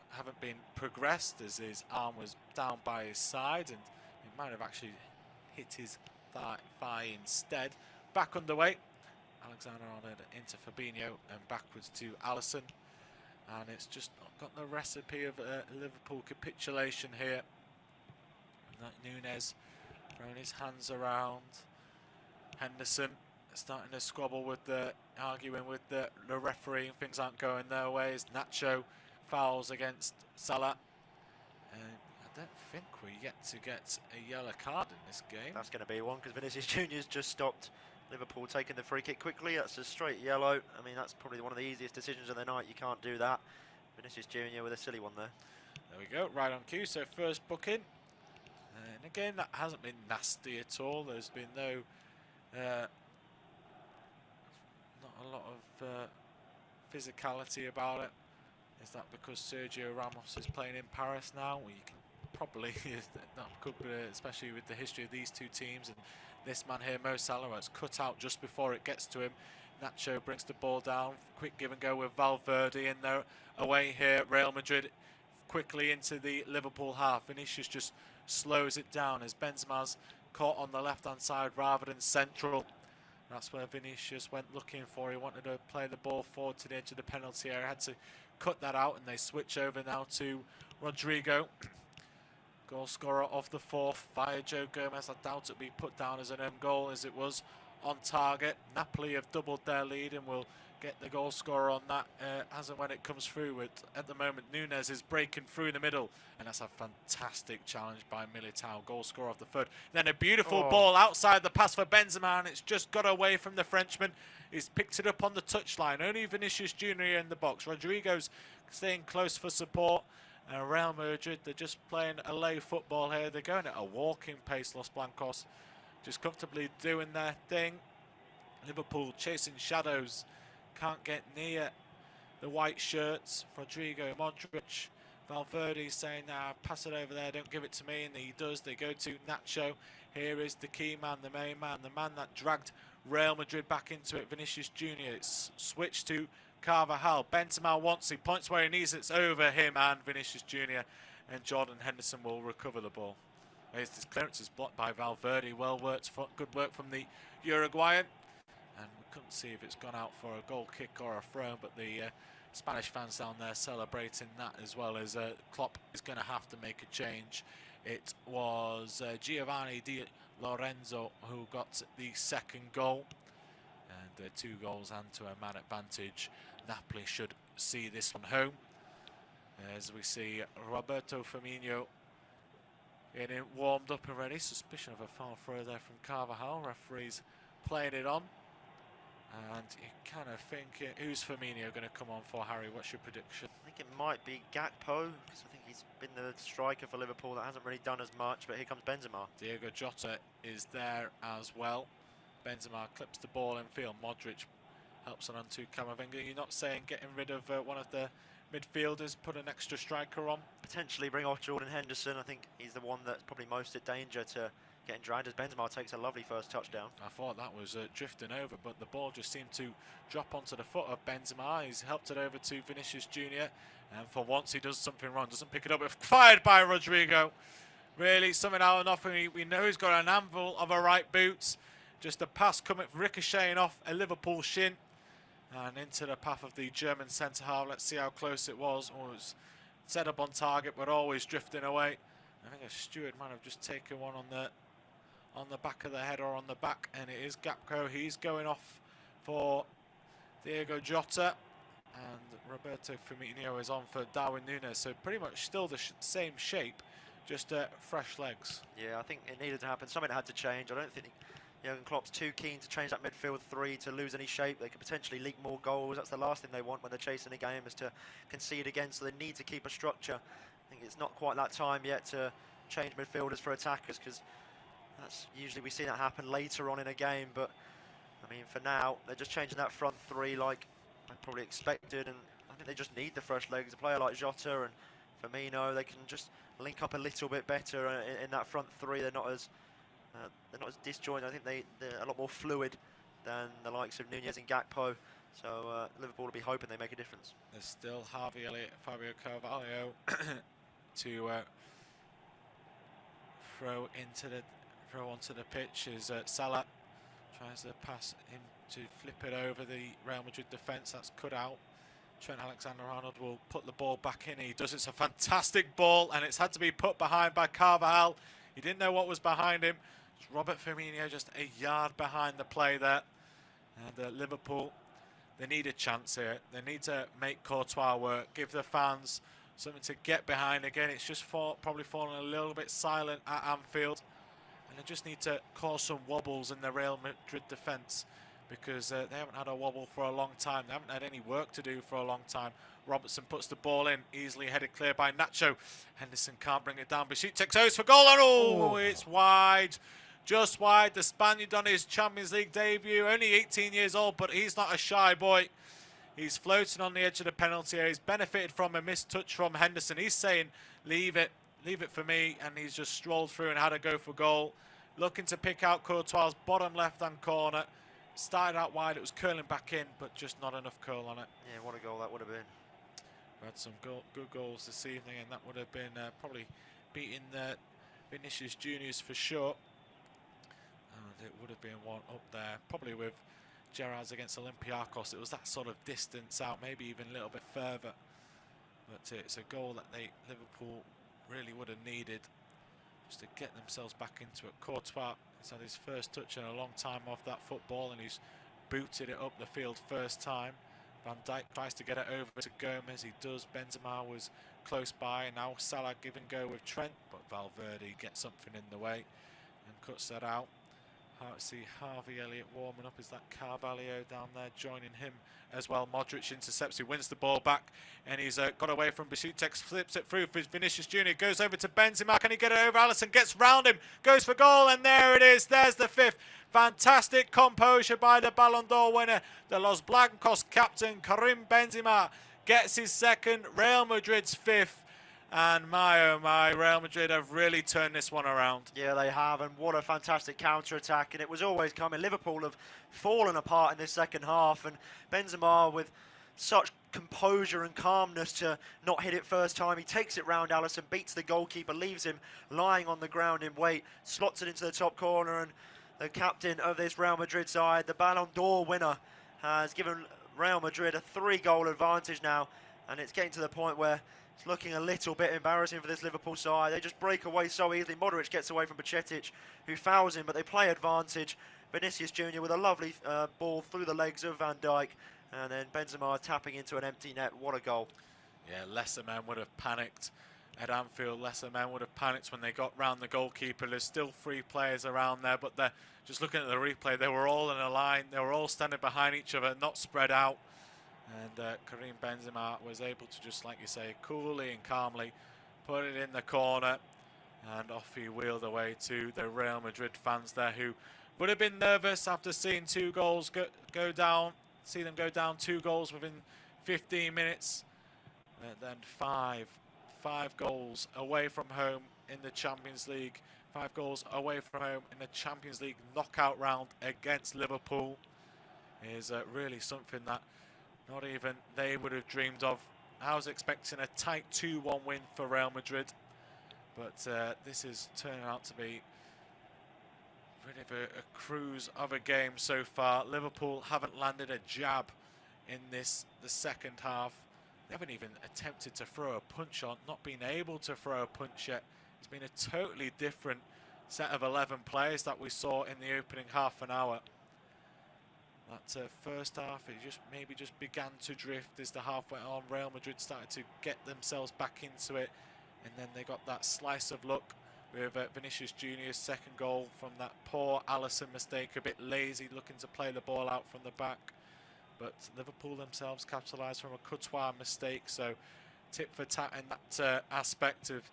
haven't been progressed, as his arm was down by his side, and it might have actually hit his thigh instead. Back underway. Alexander Arnold into Fabinho and backwards to Alisson, and it's just not got the recipe of Liverpool capitulation here. And that Núñez throwing his hands around. Henderson starting to squabble with arguing with the referee, and things aren't going their ways. Nacho fouls against Salah. I don't think we get to get a yellow card in this game. That's going to be one, because Vinicius Junior's just stopped Liverpool taking the free kick quickly. That's a straight yellow. I mean, that's probably one of the easiest decisions of the night. You can't do that. Vinicius Junior with a silly one there. There we go, right on cue. So first booking. In a game that hasn't been nasty at all. There's been no, not a lot of physicality about it. Is that because Sergio Ramos is playing in Paris now? Well, you can probably, that could be, especially with the history of these two teams. And this man here, Mo Salah, it's cut out just before it gets to him. Nacho brings the ball down. Quick give and go with Valverde in there. Away here, Real Madrid quickly into the Liverpool half. Vinicius just slows it down as Benzema's caught on the left-hand side rather than central. That's where Vinicius went looking for. He wanted to play the ball forward to the edge of the penalty area. Had to cut that out, and they switch over now to Rodrigo. Goal scorer of the fourth via Joe Gomez. I doubt it'll be put down as an own goal, as it was on target. Napoli have doubled their lead and will get the goal scorer on that as and when it comes through. With, at the moment, Núñez is breaking through the middle, and that's a fantastic challenge by Militao, goal scorer of the third. Then a beautiful ball outside the pass for Benzema, and it's just got away from the Frenchman. He's picked it up on the touchline. Only Vinicius Junior in the box. Rodrigo's staying close for support. Real Madrid, they're just playing away football here. They're going at a walking pace, Los Blancos, just comfortably doing their thing. Liverpool chasing shadows, can't get near the white shirts. Rodrigo, Modric, Valverde saying, nah, pass it over there, don't give it to me, and he does. They go to Nacho. Here is the key man, the main man, the man that dragged Real Madrid back into it, Vinicius Junior. It's switched to Carvajal. Benzema wants, he points where he needs it. It's over him and Vinicius Junior, and Jordan Henderson will recover the ball. This clearance is blocked by Valverde. Well worked, good work from the Uruguayan. And we couldn't see if it's gone out for a goal kick or a throw, but the Spanish fans down there celebrating that, as well as Klopp is going to have to make a change. It was Giovanni Di Lorenzo who got the second goal. And 2 goals and to a man advantage. Napoli should see this one home. As we see Roberto Firmino getting warmed up and ready. Suspicion of a foul throw there from Carvajal. Referee's playing it on. And you kind of think, who's Firmino going to come on for, Harry? What's your prediction? I think it might be Gakpo, because I think he's been the striker for Liverpool that hasn't really done as much, but here comes Benzema. Diego Jota is there as well. Benzema clips the ball in field. Modric helps on to Camavinga. You're not saying getting rid of one of the midfielders, put an extra striker on? Potentially bring off Jordan Henderson. I think he's the one that's probably most at danger to getting dragged, as Benzema takes a lovely first touchdown. I thought that was drifting over, but the ball just seemed to drop onto the foot of Benzema. He's helped it over to Vinicius Junior, and for once he does something wrong, doesn't pick it up. Fired by Rodrigo. Really something out of nothing. We know he's got an anvil of a right boot. Just a pass coming, ricocheting off a Liverpool shin and into the path of the German centre half. Let's see how close it was. Oh, it was set up on target, but always drifting away. I think a steward might have just taken one on the back of the head or on the back, and it is Gakpo. He's going off for Diego Jota, and Roberto Firmino is on for Darwin Núñez. So pretty much still the same shape, just fresh legs. Yeah, I think it needed to happen. Something had to change. I don't think Jurgen Klopp's too keen to change that midfield 3 to lose any shape. They could potentially leak more goals. That's the last thing they want when they're chasing a game, is to concede again. So they need to keep a structure. I think it's not quite that time yet to change midfielders for attackers, because that's usually, we see that happen later on in a game. But I mean, for now, they're just changing that front 3 like I probably expected, and I think they just need the fresh legs. A player like Jota and Firmino, they can just link up a little bit better in that front 3. They're not as disjointed. I think they're a lot more fluid than the likes of Núñez and Gakpo. So Liverpool will be hoping they make a difference. There's still Harvey Elliott, Fabio Carvalho to throw onto the pitch. Is Salah tries to pass him to flip it over the Real Madrid defence. That's cut out. Trent Alexander-Arnold will put the ball back in. He does. It's a fantastic ball, and it's had to be put behind by Carvajal. He didn't know what was behind him. It's Robert Firmino just a yard behind the play there. And Liverpool, they need a chance here. They need to make Courtois work, give the fans something to get behind again. It's just probably fallen a little bit silent at Anfield. And they just need to cause some wobbles in the Real Madrid defence, because they haven't had a wobble for a long time. They haven't had any work to do for a long time. Robertson puts the ball in, easily headed clear by Nacho. Henderson can't bring it down. Bashir takes over for goal, and it's wide. Just wide. The Spaniard on his Champions League debut, only 18 years old, but he's not a shy boy. He's floating on the edge of the penalty area. He's benefited from a missed touch from Henderson. He's saying, leave it for me, and he's just strolled through and had a go for goal. Looking to pick out Courtois' bottom left-hand corner. Started out wide, it was curling back in, but just not enough curl on it. Yeah, what a goal that would have been. We had some good goals this evening, and that would have been probably beating Vinicius Juniors for sure. And it would have been one up there, probably with Gerrard's against Olympiacos. It was that sort of distance out, maybe even a little bit further. But it's a goal that Liverpool really would have needed just to get themselves back into it. Courtois has had his first touch in a long time off that football, and he's booted it up the field first time. Van Dijk tries to get it over to Gomez. He does. Benzema was close by, and now Salah give and go with Trent, but Valverde gets something in the way and cuts that out. See Harvey Elliott warming up. Is that Carvalho down there joining him as well? Modric intercepts. He wins the ball back, and he's got away from Besiktas, flips it through for Vinicius Junior. Goes over to Benzema. Can he get it over? Alisson gets round him, goes for goal, and there it is. There's the fifth. Fantastic composure by the Ballon d'Or winner. The Los Blancos captain Karim Benzema gets his second, Real Madrid's fifth. And my oh my, Real Madrid have really turned this one around. Yeah, they have, and what a fantastic counter-attack, and it was always coming. Liverpool have fallen apart in this second half, and Benzema with such composure and calmness to not hit it first time. He takes it round Alisson, beats the goalkeeper, leaves him lying on the ground in wait, slots it into the top corner, and the captain of this Real Madrid side, the Ballon d'Or winner, has given Real Madrid a 3-goal advantage now, and it's getting to the point where it's looking a little bit embarrassing for this Liverpool side. They just break away so easily. Modric gets away from Bajcetic, who fouls him, but they play advantage. Vinicius Junior with a lovely ball through the legs of Van Dijk, and then Benzema tapping into an empty net. What a goal. Yeah, lesser men would have panicked at Anfield. Lesser men would have panicked when they got round the goalkeeper. There's still 3 players around there, but they're just looking at the replay. They were all in a line. They were all standing behind each other, not spread out. And Karim Benzema was able to just, like you say, coolly and calmly put it in the corner, and off he wheeled away to the Real Madrid fans there, who would have been nervous after seeing 2 goals go down, see them go down 2 goals within 15 minutes, and then five goals away from home in the Champions League, 5 goals away from home in the Champions League knockout round against Liverpool is really something that not even they would have dreamed of. I was expecting a tight 2-1 win for Real Madrid, but this is turning out to be really a cruise of a game so far. Liverpool haven't landed a jab in the second half. They haven't even attempted to throw a punch on, not been able to throw a punch yet. It's been a totally different set of 11 players that we saw in the opening half an hour. That first half, it maybe just began to drift as the half went on. Real Madrid started to get themselves back into it, and then they got that slice of luck with Vinicius Junior's second goal from that poor Alisson mistake, a bit lazy, looking to play the ball out from the back. But Liverpool themselves capitalised from a Courtois mistake, so tit for tat in that aspect of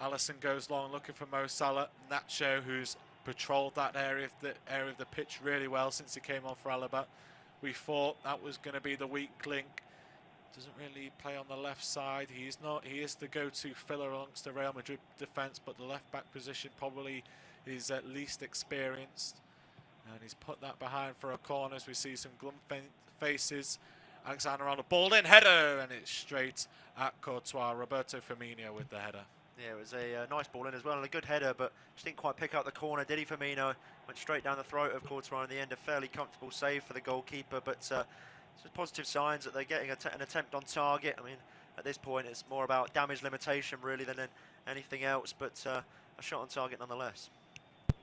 Alisson goes long looking for Mo Salah. Nacho, who's patrolled that area of the pitch really well since he came on for Alaba. We thought that was going to be the weak link. Doesn't really play on the left side. He is the go-to filler amongst the Real Madrid defence, but the left back position probably is at least experienced. And he's put that behind for a corner as we see some glum faces. Alexander-Arnold, ball in, header, and it's straight at Courtois. Roberto Firmino with the header. Yeah, it was a nice ball in as well, and a good header, but just didn't quite pick up the corner, did he, Firmino? Went straight down the throat of Courtois in the end. A fairly comfortable save for the goalkeeper, but some positive signs that they're getting an attempt on target. I mean, at this point, it's more about damage limitation, really, than anything else, but a shot on target nonetheless.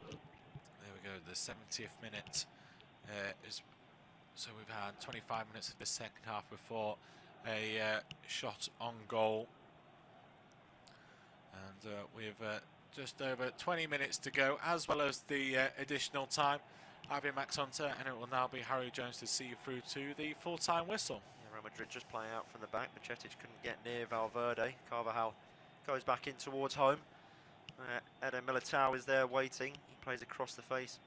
There we go, the 70th minute so we've had 25 minutes of the second half before a shot on goal. And we've just over 20 minutes to go, as well as the additional time. I've been Max Hunter, and it will now be Harry Jones to see you through to the full-time whistle. Yeah, Real Madrid just playing out from the back. Macetic couldn't get near Valverde. Carvajal goes back in towards home. Eder Militao is there waiting. He plays across the face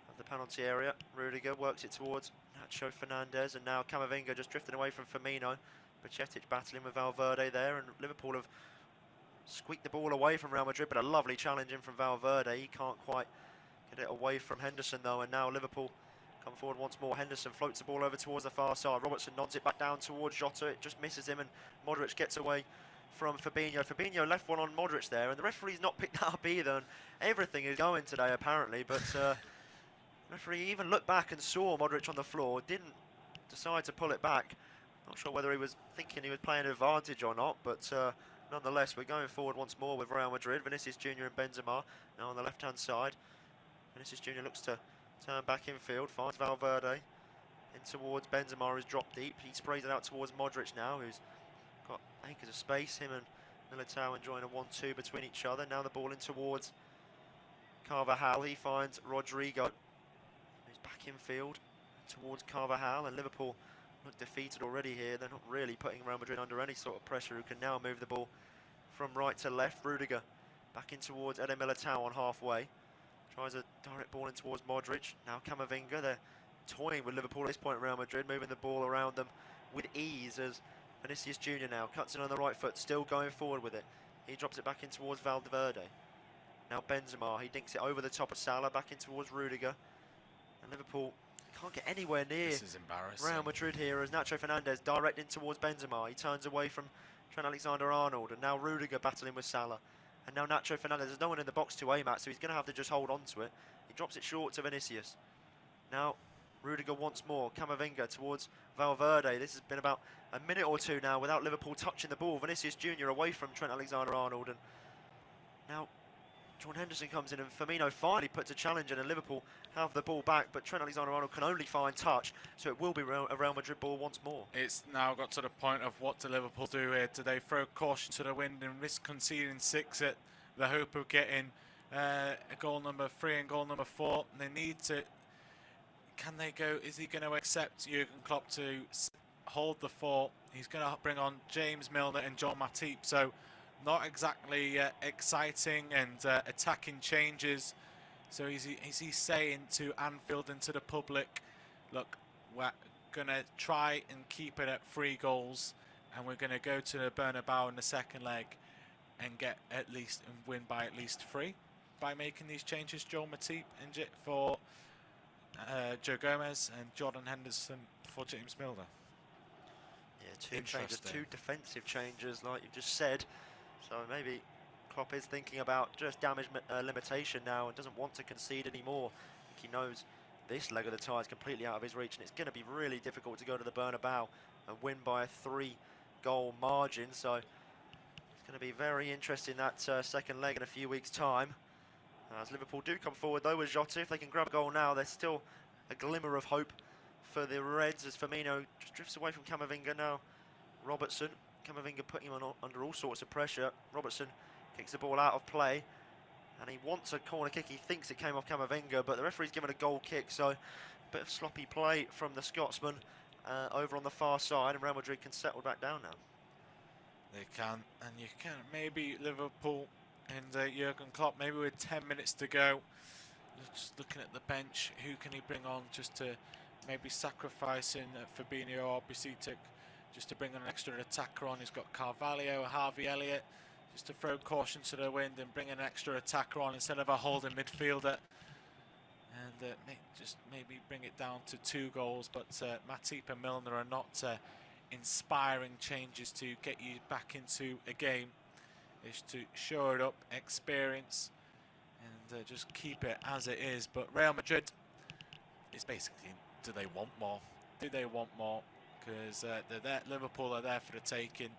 of the penalty area. Rudiger works it towards Nacho Fernandez, and now Camavinga just drifting away from Firmino. Macetic battling with Valverde there, and Liverpool have squeaked the ball away from Real Madrid, but a lovely challenge in from Valverde. He can't quite get it away from Henderson though, and now Liverpool come forward once more. Henderson floats the ball over towards the far side. Robertson nods it back down towards Jota. It just misses him, and Modric gets away from Fabinho. Fabinho left one on Modric there, and the referee's not picked that up either, and everything is going today apparently, but the referee even looked back and saw Modric on the floor, didn't decide to pull it back. Not sure whether he was thinking he was playing an advantage or not, but nonetheless, we're going forward once more with Real Madrid. Vinicius Jr. and Benzema now on the left-hand side. Vinicius Jr. looks to turn back infield, finds Valverde in towards Benzema, who's dropped deep. He sprays it out towards Modric now, who's got acres of space. Him and Militao enjoying a 1-2 between each other. Now the ball in towards Carvajal. He finds Rodrigo. He's back infield towards Carvajal, and Liverpool look defeated already here. They're not really putting Real Madrid under any sort of pressure, who can now move the ball from right to left. Rudiger back in towards Eder Militao on halfway. Tries a direct ball in towards Modric. Now Camavinga. They're toying with Liverpool at this point, Real Madrid, moving the ball around them with ease, as Vinicius Jr. now cuts in on the right foot, still going forward with it. He drops it back in towards Valverde. Now Benzema, he dinks it over the top of Salah, back in towards Rudiger. And Liverpool can't get anywhere near This is embarrassing. Real Madrid here, as Nacho Fernandez direct in towards Benzema. He turns away from Trent Alexander-Arnold, and now Rudiger battling with Salah. And now Nacho Fernandez, there's no one in the box to aim at, so he's going to have to just hold on to it. He drops it short to Vinicius. Now Rudiger once more, Camavinga towards Valverde. This has been about a minute or two now without Liverpool touching the ball. Vinicius Jr. away from Trent Alexander-Arnold, and now Jordan Henderson comes in, and Firmino finally puts a challenge in, and Liverpool have the ball back, but Trent Alexander-Arnold can only find touch, so it will be a Real Madrid ball once more. It's now got to the point of what do Liverpool do here? Do they throw caution to the wind and risk conceding 6 at the hope of getting goal number 3 and goal number 4? They need to. Can they go? Is he going to accept Jurgen Klopp to hold the fort? He's going to bring on James Milner and John Matip, so not exactly exciting and attacking changes. So is he saying to Anfield and to the public, look, we're going to try and keep it at 3 goals, and we're going to go to the Bernabeu in the second leg and get at least and win by at least 3 by making these changes? Joel Matip and for Joe Gomez, and Jordan Henderson for James Milner. Yeah, 2 changes, 2 defensive changes, like you just said. So maybe Klopp is thinking about just damage limitation now and doesn't want to concede anymore. I think he knows this leg of the tie is completely out of his reach, and it's going to be really difficult to go to the Bernabeu and win by a 3-goal margin. So it's going to be very interesting, that second leg in a few weeks' time. As Liverpool do come forward though with Jota, if they can grab a goal now, there's still a glimmer of hope for the Reds, as Firmino just drifts away from Camavinga now. Robertson, Camavinga putting him under all sorts of pressure. Robertson kicks the ball out of play, and he wants a corner kick. He thinks it came off Camavinga, but the referee's given a goal kick, so a bit of sloppy play from the Scotsman over on the far side, and Real Madrid can settle back down now. They can, and you can. Maybe Liverpool and Jurgen Klopp, maybe with 10 minutes to go, just looking at the bench, who can he bring on just to maybe sacrifice in Fabinho or Bisitic, just to bring an extra attacker on. He's got Carvalho, Harvey Elliott, just to throw caution to the wind and bring an extra attacker on instead of a holding midfielder. and just maybe bring it down to 2 goals. But Matip and Milner are not inspiring changes to get you back into a game. It's to shore it up, experience, and just keep it as it is. But Real Madrid is basically, do they want more? Do they want more? Because they're there, Liverpool are there for the taking,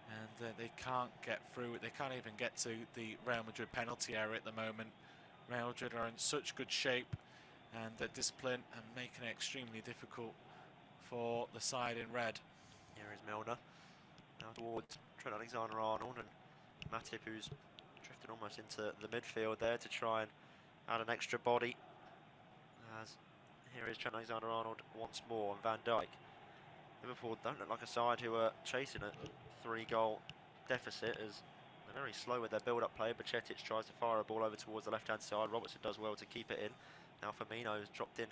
and they can't get through it. They can't even get to the Real Madrid penalty area at the moment. Real Madrid are in such good shape and discipline, and making it extremely difficult for the side in red. Here is Milner, now towards Trent Alexander-Arnold, and Matip, who's drifted almost into the midfield there to try and add an extra body. As here is Trent Alexander-Arnold once more, and Van Dijk. Liverpool don't look like a side who are chasing a 3-goal deficit, as they're very slow with their build-up play. Bajcetic tries to fire a ball over towards the left-hand side. Robertson does well to keep it in. Now Firmino has dropped in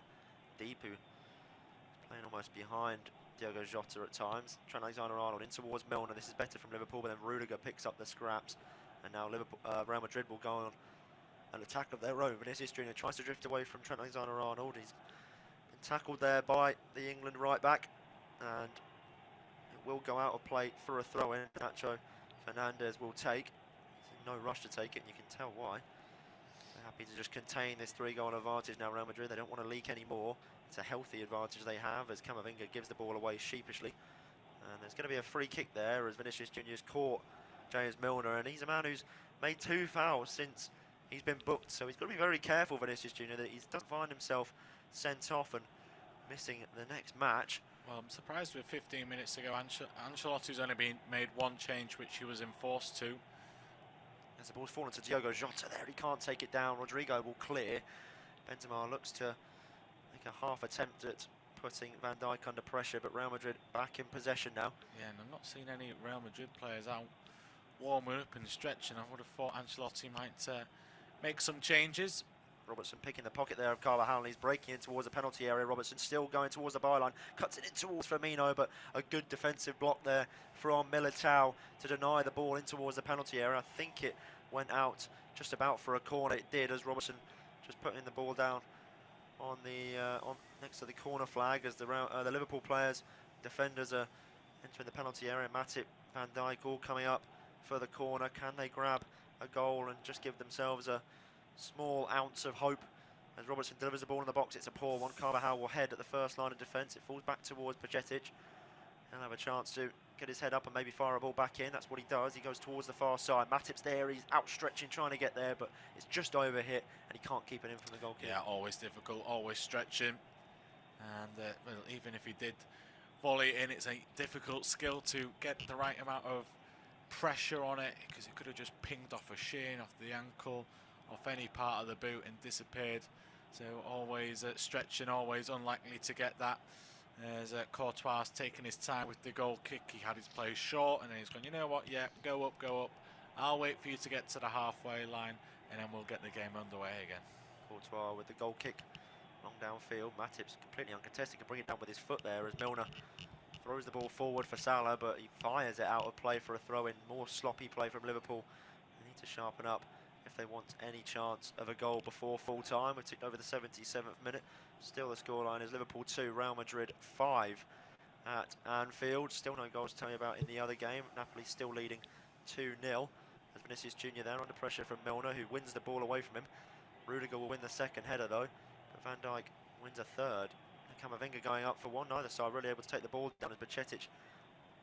deep, who is playing almost behind Diogo Jota at times. Trent Alexander-Arnold in towards Milner. This is better from Liverpool, but then Rudiger picks up the scraps, and now Real Madrid will go on an attack of their own. Vinicius Junior tries to drift away from Trent Alexander-Arnold. He's been tackled there by the England right back, and it will go out of play for a throw-in. Nacho Fernandez will take. He's in no rush to take it, and you can tell why. They're happy to just contain this 3-goal advantage now, Real Madrid. They don't want to leak any more. It's a healthy advantage they have, as Camavinga gives the ball away sheepishly. And there's going to be a free kick there, as Vinicius Junior's caught James Milner, and he's a man who's made 2 fouls since he's been booked, so he's got to be very careful, Vinicius Junior, that he doesn't find himself sent off and missing the next match. Well, I'm surprised with 15 minutes to go. Ancelotti's only been made 1 change, which he was enforced to. As the ball's fallen to Diogo Jota there, he can't take it down. Rodrigo will clear. Benzema looks to make a half attempt at putting Van Dijk under pressure, but Real Madrid back in possession now. Yeah, and I'm not seeing any Real Madrid players out warming up and stretching. I would have thought Ancelotti might make some changes. Robertson picking the pocket there of Carvajal, and he's breaking in towards the penalty area. Robertson still going towards the byline, cuts it in towards Firmino, but a good defensive block there from Militao to deny the ball in towards the penalty area. I think it went out just about for a corner. It did, as Robertson just putting the ball down on the next to the corner flag, as the Liverpool players, defenders are entering the penalty area. Matip, Van Dijk all coming up for the corner. Can they grab a goal and just give themselves a small ounce of hope? As Robertson delivers the ball in the box, it's a poor one. Carvajal will head at the first line of defence. It falls back towards Bajcetic. He'll have a chance to get his head up and maybe fire a ball back in. That's what he does. He goes towards the far side. Matip's there. He's outstretching, trying to get there, but it's just over hit, and he can't keep it in from the goalkeeper. Yeah, always difficult, always stretching. And well, even if he did volley in, it's a difficult skill to get the right amount of pressure on it, because it could have just pinged off a shin, off the ankle, off any part of the boot and disappeared. So always stretching, always unlikely to get that. As Courtois taking his time with the goal kick, he had his play short, and then he's gone, you know what, yeah, go up, go up. I'll wait for you to get to the halfway line, and then we'll get the game underway again. Courtois with the goal kick, long downfield. Matip's completely uncontested, can bring it down with his foot there, as Milner throws the ball forward for Salah, but he fires it out of play for a throw-in. More sloppy play from Liverpool. They need to sharpen up if they want any chance of a goal before full time. We've ticked over the 77th minute. Still the scoreline is Liverpool 2, Real Madrid 5 at Anfield. Still no goals to tell you about in the other game. Napoli still leading 2-0. As Vinicius Junior there under pressure from Milner, who wins the ball away from him. Rudiger will win the second header though, but Van Dijk wins a third. Camavinga going up for one. Neither side really able to take the ball down, as Bajcetic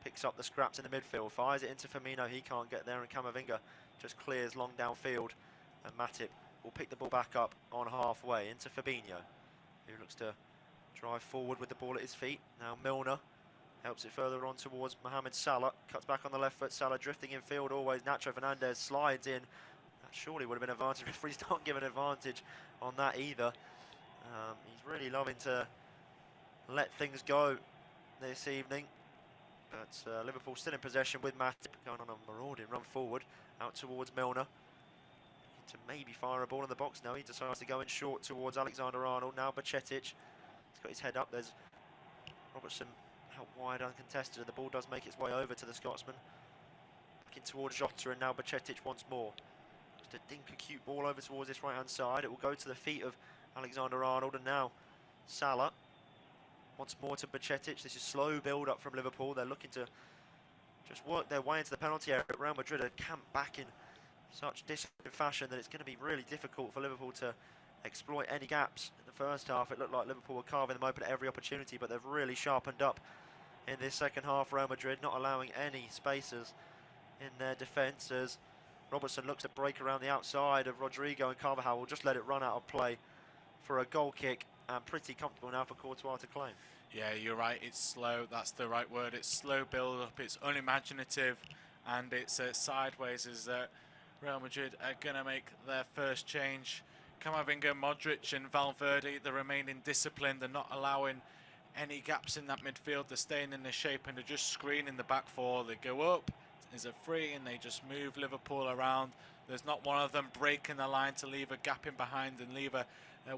picks up the scraps in the midfield, fires it into Firmino. He can't get there, and Camavinga just clears long downfield, and Matip will pick the ball back up on halfway into Fabinho, who looks to drive forward with the ball at his feet. Now Milner helps it further on towards Mohamed Salah, cuts back on the left foot. Salah drifting in field always. Nacho Fernandez slides in. That surely would have been an advantage. Referees don't give an advantage on that either. He's really loving to let things go this evening, but Liverpool still in possession with Matip going on a marauding run forward out towards Milner to maybe fire a ball in the box. Now he decides to go in short towards Alexander-Arnold. Now Bajcetic, he's got his head up. There's Robertson out wide uncontested, and the ball does make its way over to the Scotsman. Back in towards Jota, and now Bajcetic once more. Just a dink a cute ball over towards this right hand side. It will go to the feet of Alexander-Arnold, and now Salah. Once more to Bajcetic. This is slow build-up from Liverpool. They're looking to just work their way into the penalty area. But Real Madrid are camped back in such disciplined fashion that it's going to be really difficult for Liverpool to exploit any gaps. In the first half, it looked like Liverpool were carving them open at every opportunity, but they've really sharpened up in this second half. Real Madrid not allowing any spaces in their defence as Robertson looks to break around the outside of Rodrigo, and Carvajal will just let it run out of play for a goal kick, and pretty comfortable now for Courtois to claim. Yeah, you're right, it's slow, that's the right word. It's slow build-up, it's unimaginative, and it's sideways as Real Madrid are going to make their first change. Camavinga, Modric and Valverde, they're remaining disciplined. They're not allowing any gaps in that midfield. They're staying in the shape and they're just screening the back four. They go up, there's a free, and they just move Liverpool around. There's not one of them breaking the line to leave a gap in behind and leave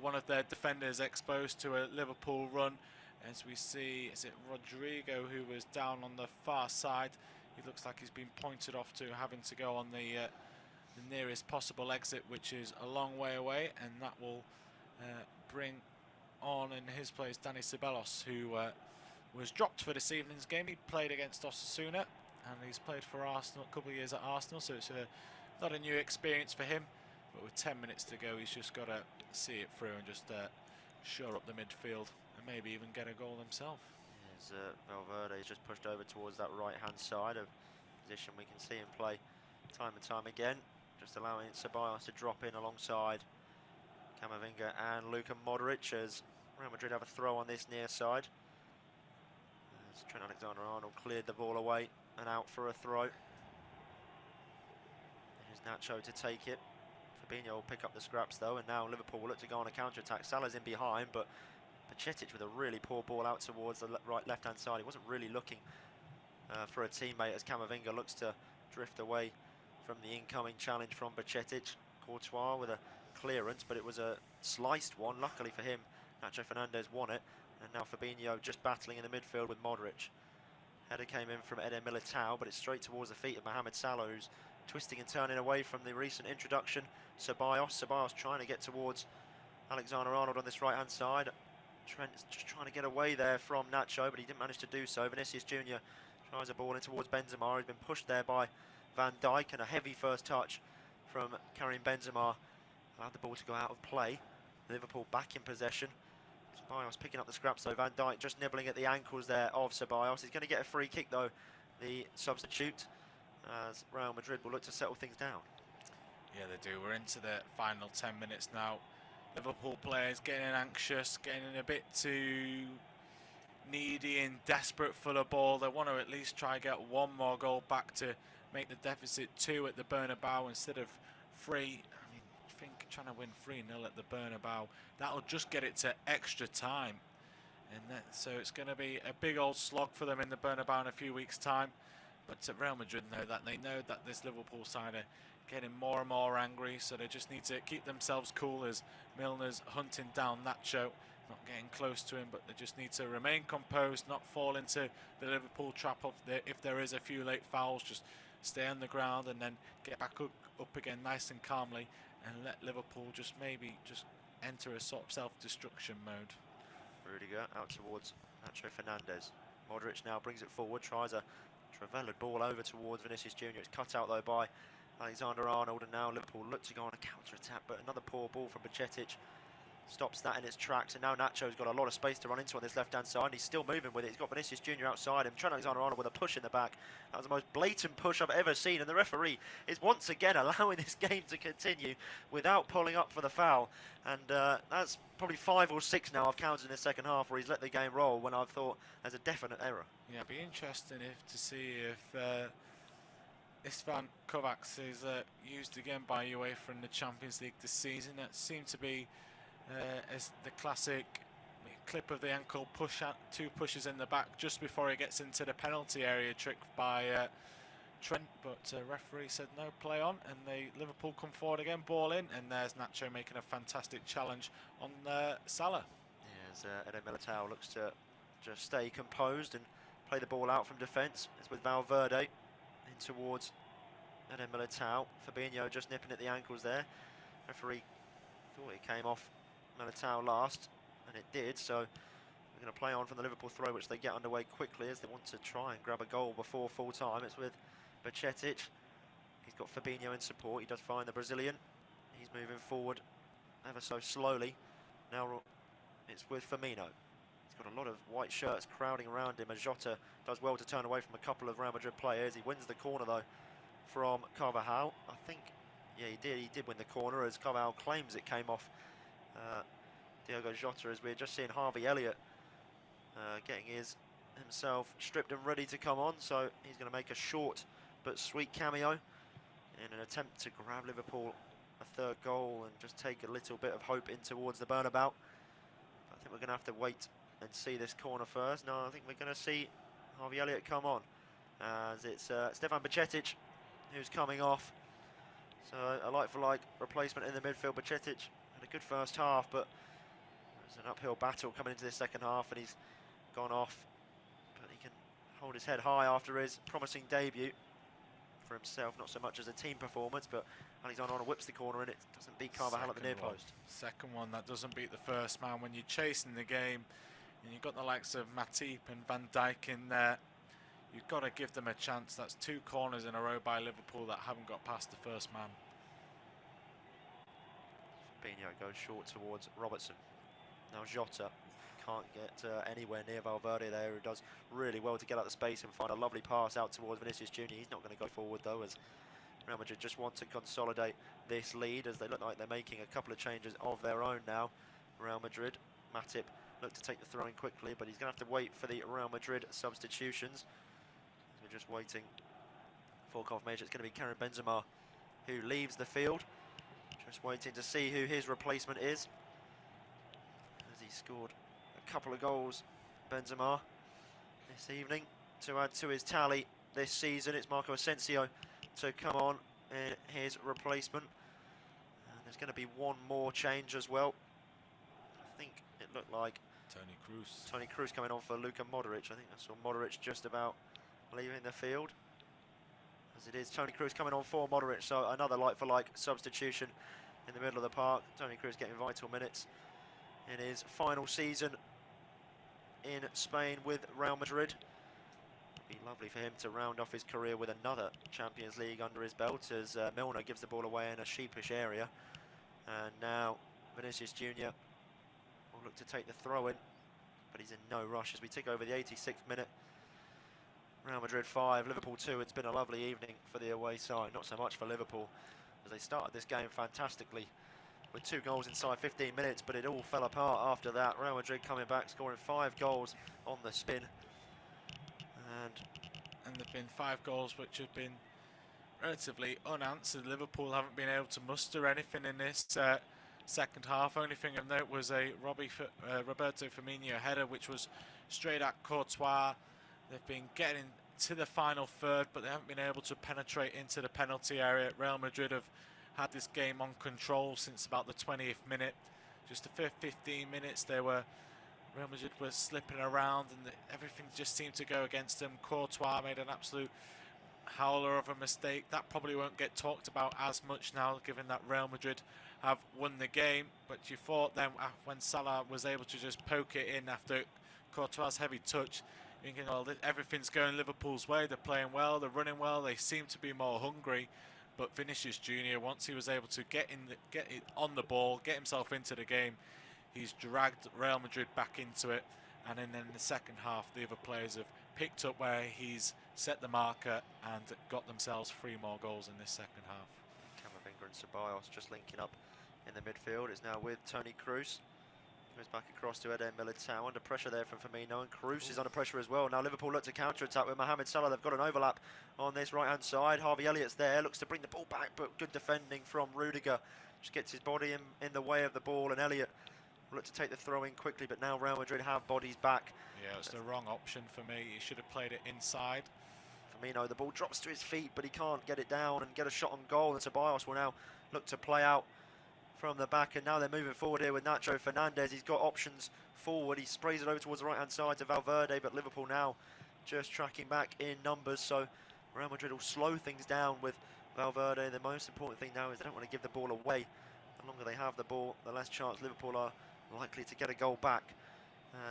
one of their defenders exposed to a Liverpool run. As we see, is it Rodrigo who was down on the far side? He looks like he's been pointed off to having to go on the nearest possible exit, which is a long way away, and that will bring on in his place Dani Ceballos, who was dropped for this evening's game. He played against Osasuna, and he's played for Arsenal a couple of years at Arsenal, so it's not a new experience for him. But with 10 minutes to go, he's just got to see it through and just shore up the midfield and maybe even get a goal himself. As Valverde is just pushed over towards that right-hand side of position we can see him play time and time again, just allowing Ceballos to drop in alongside Camavinga and Luka Modric as Real Madrid have a throw on this near side. As Trent Alexander-Arnold cleared the ball away and out for a throw. Here's Nacho to take it. Fabinho will pick up the scraps though, and now Liverpool will look to go on a counter-attack. Salah's in behind, but Bajcetic with a really poor ball out towards the left-hand side. He wasn't really looking for a teammate as Camavinga looks to drift away from the incoming challenge from Bajcetic. Courtois with a clearance, but it was a sliced one. Luckily for him, Nacho Fernandez won it, and now Fabinho just battling in the midfield with Modric. Header came in from Eder Militao, but it's straight towards the feet of Mohamed Salah, who's twisting and turning away from the recent introduction. Ceballos trying to get towards Alexander-Arnold on this right-hand side. Trent is just trying to get away there from Nacho, but he didn't manage to do so. Vinicius Junior tries a ball in towards Benzema. He's been pushed there by Van Dijk, and a heavy first touch from Karim Benzema allowed the ball to go out of play. Liverpool back in possession. Ceballos picking up the scraps though. Van Dijk just nibbling at the ankles there of Ceballos. He's going to get a free kick though, the substitute, as Real Madrid will look to settle things down. Yeah, they do. We're into the final 10 minutes now. Liverpool players getting anxious, getting a bit too needy and desperate for the ball. They want to at least try and get one more goal back to make the deficit 2 at the Bernabeu instead of 3. I mean, I think trying to win 3-0 at the Bernabeu, that'll just get it to extra time. And so it's going to be a big old slog for them in the Bernabeu in a few weeks' time. But Real Madrid know that. They know that this Liverpool side are getting more and more angry, so they just need to keep themselves cool as Milner's hunting down Nacho, not getting close to him, but they just need to remain composed, not fall into the Liverpool trap of if there is a few late fouls, just stay on the ground and then get back up again nice and calmly and let Liverpool just maybe just enter a sort of self-destruction mode. Rudiger out towards Nacho Fernandez. Modric now brings it forward, tries a traveled ball over towards Vinicius Junior. It's cut out though by Alexander-Arnold, and now Liverpool look to go on a counter-attack, but another poor ball from Bajcetic stops that in its tracks, and now Nacho's got a lot of space to run into on this left-hand side, and he's still moving with it. He's got Vinicius Junior outside him. Trent Alexander-Arnold with a push in the back. That was the most blatant push I've ever seen, and the referee is once again allowing this game to continue without pulling up for the foul, and that's probably 5 or 6 now I've counted in the second half where he's let the game roll when I've thought there's a definite error. Yeah, it'd be interesting to see if Istvan Kovacs is used again by UEFA in the Champions League this season. That seemed to be as the classic clip of the ankle push out, 2 pushes in the back just before he gets into the penalty area trick by Trent, but referee said no, play on, and Liverpool come forward again, ball in, and there's Nacho making a fantastic challenge on Salah. Yeah, as Eder Militao looks to just stay composed and play the ball out from defence. It's with Valverde in towards Eder Militao. Fabinho just nipping at the ankles there. Referee thought it came off Militao last, and it did, so we're going to play on from the Liverpool throw, which they get underway quickly as they want to try and grab a goal before full time. It's with Bajcetic. He's got Fabinho in support. He does find the Brazilian. He's moving forward ever so slowly. Now it's with Firmino. He's got a lot of white shirts crowding around him as Jota does well to turn away from a couple of Real Madrid players. He wins the corner though from Carvajal. I think, yeah, he did win the corner as Carvajal claims it came off Diogo Jota, as we're just seeing Harvey Elliott getting himself stripped and ready to come on. So he's going to make a short but sweet cameo in an attempt to grab Liverpool a third goal and just take a little bit of hope in towards the Bernabeu. I think we're going to have to wait and see this corner first. No, I think we're going to see Harvey Elliott come on, as it's Stefan Bajcetic who's coming off. So a like-for-like replacement in the midfield. Bajcetic had a good first half, but there's an uphill battle coming into this second half, and he's gone off. But he can hold his head high after his promising debut for himself, not so much as a team performance, but Alexander whips the corner and it doesn't beat Carvajal at the near post. Second one that doesn't beat the first man. When you're chasing the game and you've got the likes of Matip and Van Dijk in there, you've got to give them a chance. That's 2 corners in a row by Liverpool that haven't got past the first man. Fabinho goes short towards Robertson. Now Jota can't get anywhere near Valverde there, who does really well to get out the space and find a lovely pass out towards Vinicius Junior. He's not going to go forward though, as Real Madrid just want to consolidate this lead, as they look like they're making a couple of changes of their own now. Real Madrid, Matip look to take the throw in quickly, but he's going to have to wait for the Real Madrid substitutions. We're just waiting for confirmation. It's going to be Karim Benzema who leaves the field. Just waiting to see who his replacement is, as he scored a couple of goals, Benzema, this evening to add to his tally this season. It's Marco Asensio to come on in his replacement, and there's going to be one more change as well. I think it looked like Toni Kroos coming on for Luka Modric. I think I saw Modric just about leaving the field, as it is Toni Kroos coming on for Modric. So another like-for-like substitution in the middle of the park. Toni Kroos getting vital minutes in his final season in Spain with Real Madrid. It'd be lovely for him to round off his career with another Champions League under his belt, as Milner gives the ball away in a sheepish area. And now Vinicius Junior will look to take the throw in, but he's in no rush as we tick over the 86th minute. Real Madrid 5, Liverpool 2. It's been a lovely evening for the away side, not so much for Liverpool, as they started this game fantastically with 2 goals inside 15 minutes, but it all fell apart after that. Real Madrid coming back, scoring 5 goals on the spin. And there've been 5 goals which have been relatively unanswered. Liverpool haven't been able to muster anything in this second half. Only thing of note was a Roberto Firmino header, which was straight at Courtois. They've been getting to the final third, but they haven't been able to penetrate into the penalty area. Real Madrid have had this game on control since about the 20th minute. Just the first 15 minutes, Real Madrid was slipping around, and everything just seemed to go against them. Courtois made an absolute howler of a mistake. That probably won't get talked about as much now, given that Real Madrid have won the game. But you thought then, when Salah was able to just poke it in after Courtois' heavy touch, thinking, oh, everything's going Liverpool's way. They're playing well, they're running well, they seem to be more hungry. But Vinicius Junior, once he was able to get it on the ball, get himself into the game, he's dragged Real Madrid back into it. And then in the second half, the other players have picked up where he's set the marker and got themselves 3 more goals in this second half. Camavinga and Ceballos just linking up in the midfield. It's now with Toni Kroos. Goes back across to Eden Militao, under pressure there from Firmino, and Kroos is under pressure as well. Now Liverpool look to counter-attack with Mohamed Salah. They've got an overlap on this right-hand side. Harvey Elliott's there, looks to bring the ball back, but good defending from Rudiger. Just gets his body in the way of the ball, and Elliott will look to take the throw in quickly, but now Real Madrid have bodies back. Yeah, it's the wrong option for me. He should have played it inside. Firmino, the ball drops to his feet, but he can't get it down and get a shot on goal, and Ceballos will now look to play out from the back, and now they're moving forward here with Nacho Fernandez. He's got options forward. He sprays it over towards the right-hand side to Valverde, but Liverpool now just tracking back in numbers, so Real Madrid will slow things down with Valverde. The most important thing now is they don't want to give the ball away. the longer they have the ball, the less chance Liverpool are likely to get a goal back,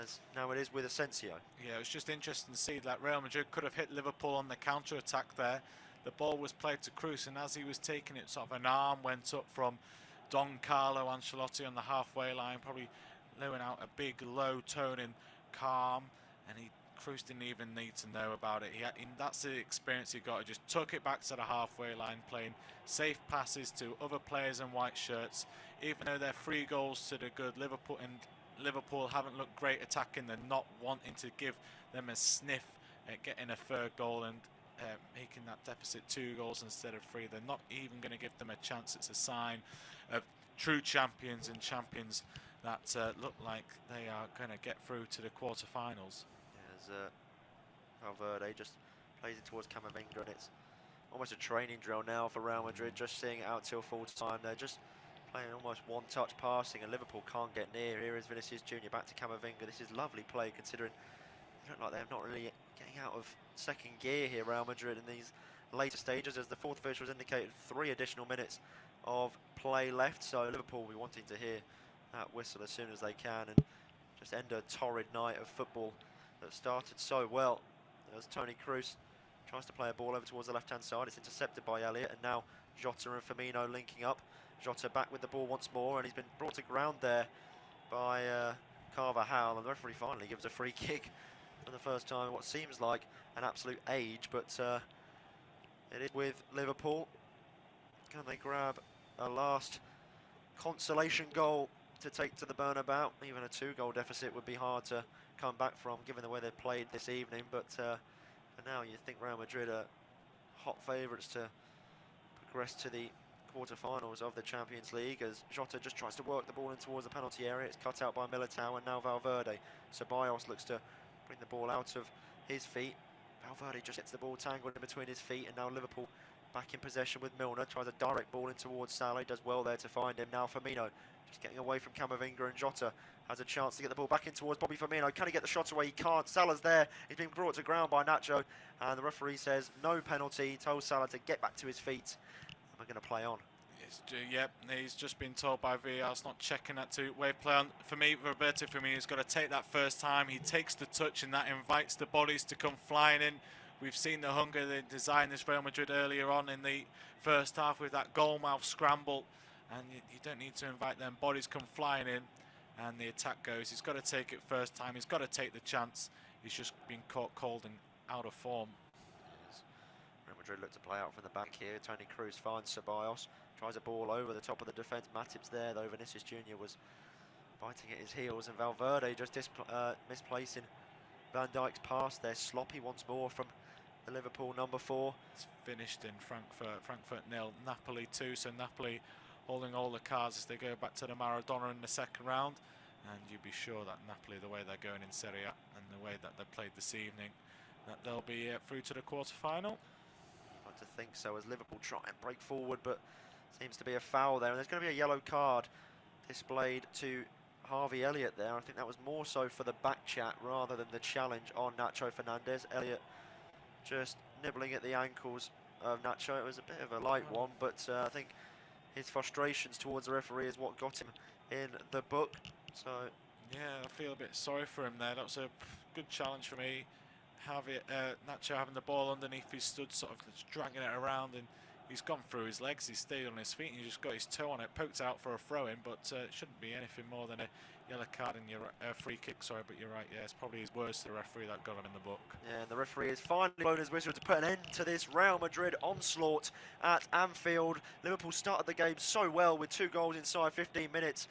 as now it is with Asensio. Yeah, it was just interesting to see that Real Madrid could have hit Liverpool on the counter-attack there. The ball was played to Kroos, and as he was taking it, sort of an arm went up from Don Carlo Ancelotti on the halfway line, probably letting out a big low-toning calm, and Kroos didn't even need to know about it. That's the experience he got. He just took it back to the halfway line, playing safe passes to other players in white shirts. Even though they're 3 goals to the good, Liverpool haven't looked great attacking. They're not wanting to give them a sniff at getting a 3rd goal and making that deficit 2 goals instead of 3. They're not even going to give them a chance. It's a sign of true champions and champions that look like they are going to get through to the quarterfinals. Valverde just plays it towards Camavinga, and it's almost a training drill now for Real Madrid, just seeing it out till full time. They're just playing almost one-touch passing, and Liverpool can't get near. Here is Vinicius Junior back to Camavinga. This is lovely play, considering they look like they're not really getting out of second gear here, Real Madrid, in these later stages, as the 4th official has indicated 3 additional minutes of play left. So Liverpool will be wanting to hear that whistle as soon as they can and just end a torrid night of football that started so well. As Toni Kroos tries to play a ball over towards the left-hand side, it's intercepted by Elliott, and now Jota and Firmino linking up. Jota back with the ball once more, and he's been brought to ground there by Carvajal, and the referee finally gives a free kick for the first time in what seems like an absolute age, but it is with Liverpool. Can they grab a last consolation goal to take to the Bernabeu? Even a 2-goal deficit would be hard to come back from, given the way they've played this evening, but for now you think Real Madrid are hot favourites to progress to the quarter-finals of the Champions League, as Jota just tries to work the ball in towards the penalty area. It's cut out by Militao, and now Valverde. Ceballos looks to bring the ball out of his feet. Valverde just gets the ball tangled in between his feet, and now Liverpool back in possession with Milner. Tries a direct ball in towards Salah, does well there to find him. Now Firmino just getting away from Camavinga, and Jota has a chance to get the ball back in towards Bobby Firmino. Can he get the shot away? He can't. Salah's there. He's been brought to ground by Nacho, and the referee says no penalty. He told Salah to get back to his feet. And we're going to play on. Yep, he's just been told by VAR it's not checking that two-way play on. For me, Roberto Firmino's got to take that first time. He takes the touch, and that invites the bodies to come flying in. We've seen the hunger they designed this Real Madrid earlier on in the first half with that goal-mouth scramble, and you don't need to invite them. Bodies come flying in, and the attack goes. He's got to take it first time. He's got to take the chance. He's just been caught cold and out of form. Real Madrid look to play out from the back here. Toni Kroos finds Ceballos, tries a ball over the top of the defence. Matip's there, though Vinicius Junior was biting at his heels, and Valverde just misplacing Van Dijk's pass there. Sloppy once more from the Liverpool number 4. It's finished in Frankfurt 0, Napoli 2, so Napoli holding all the cards as they go back to the Maradona in the second round, and you'd be sure that Napoli, the way they're going in Serie A and the way that they played this evening, that they'll be through to the quarter-final. I'd like to think so, as Liverpool try and break forward, but seems to be a foul there, and there's going to be a yellow card displayed to Harvey Elliott there. I think that was more so for the back chat rather than the challenge on Nacho Fernandez. Elliott just nibbling at the ankles of Nacho. It was a bit of a light one, but I think his frustrations towards the referee is what got him in the book. So yeah, I feel a bit sorry for him there. That was a good challenge for me. Nacho having the ball underneath his stud, sort of just dragging it around, and he's gone through his legs. He's stayed on his feet, and he just got his toe on it, poked out for a throw-in, but it shouldn't be anything more than a yellow card and your free kick. Sorry, but you're right. Yeah, it's probably his words to the referee that got him in the book. Yeah, and the referee has finally blown his whistle to put an end to this Real Madrid onslaught at Anfield. Liverpool started the game so well with 2 goals inside 15 minutes.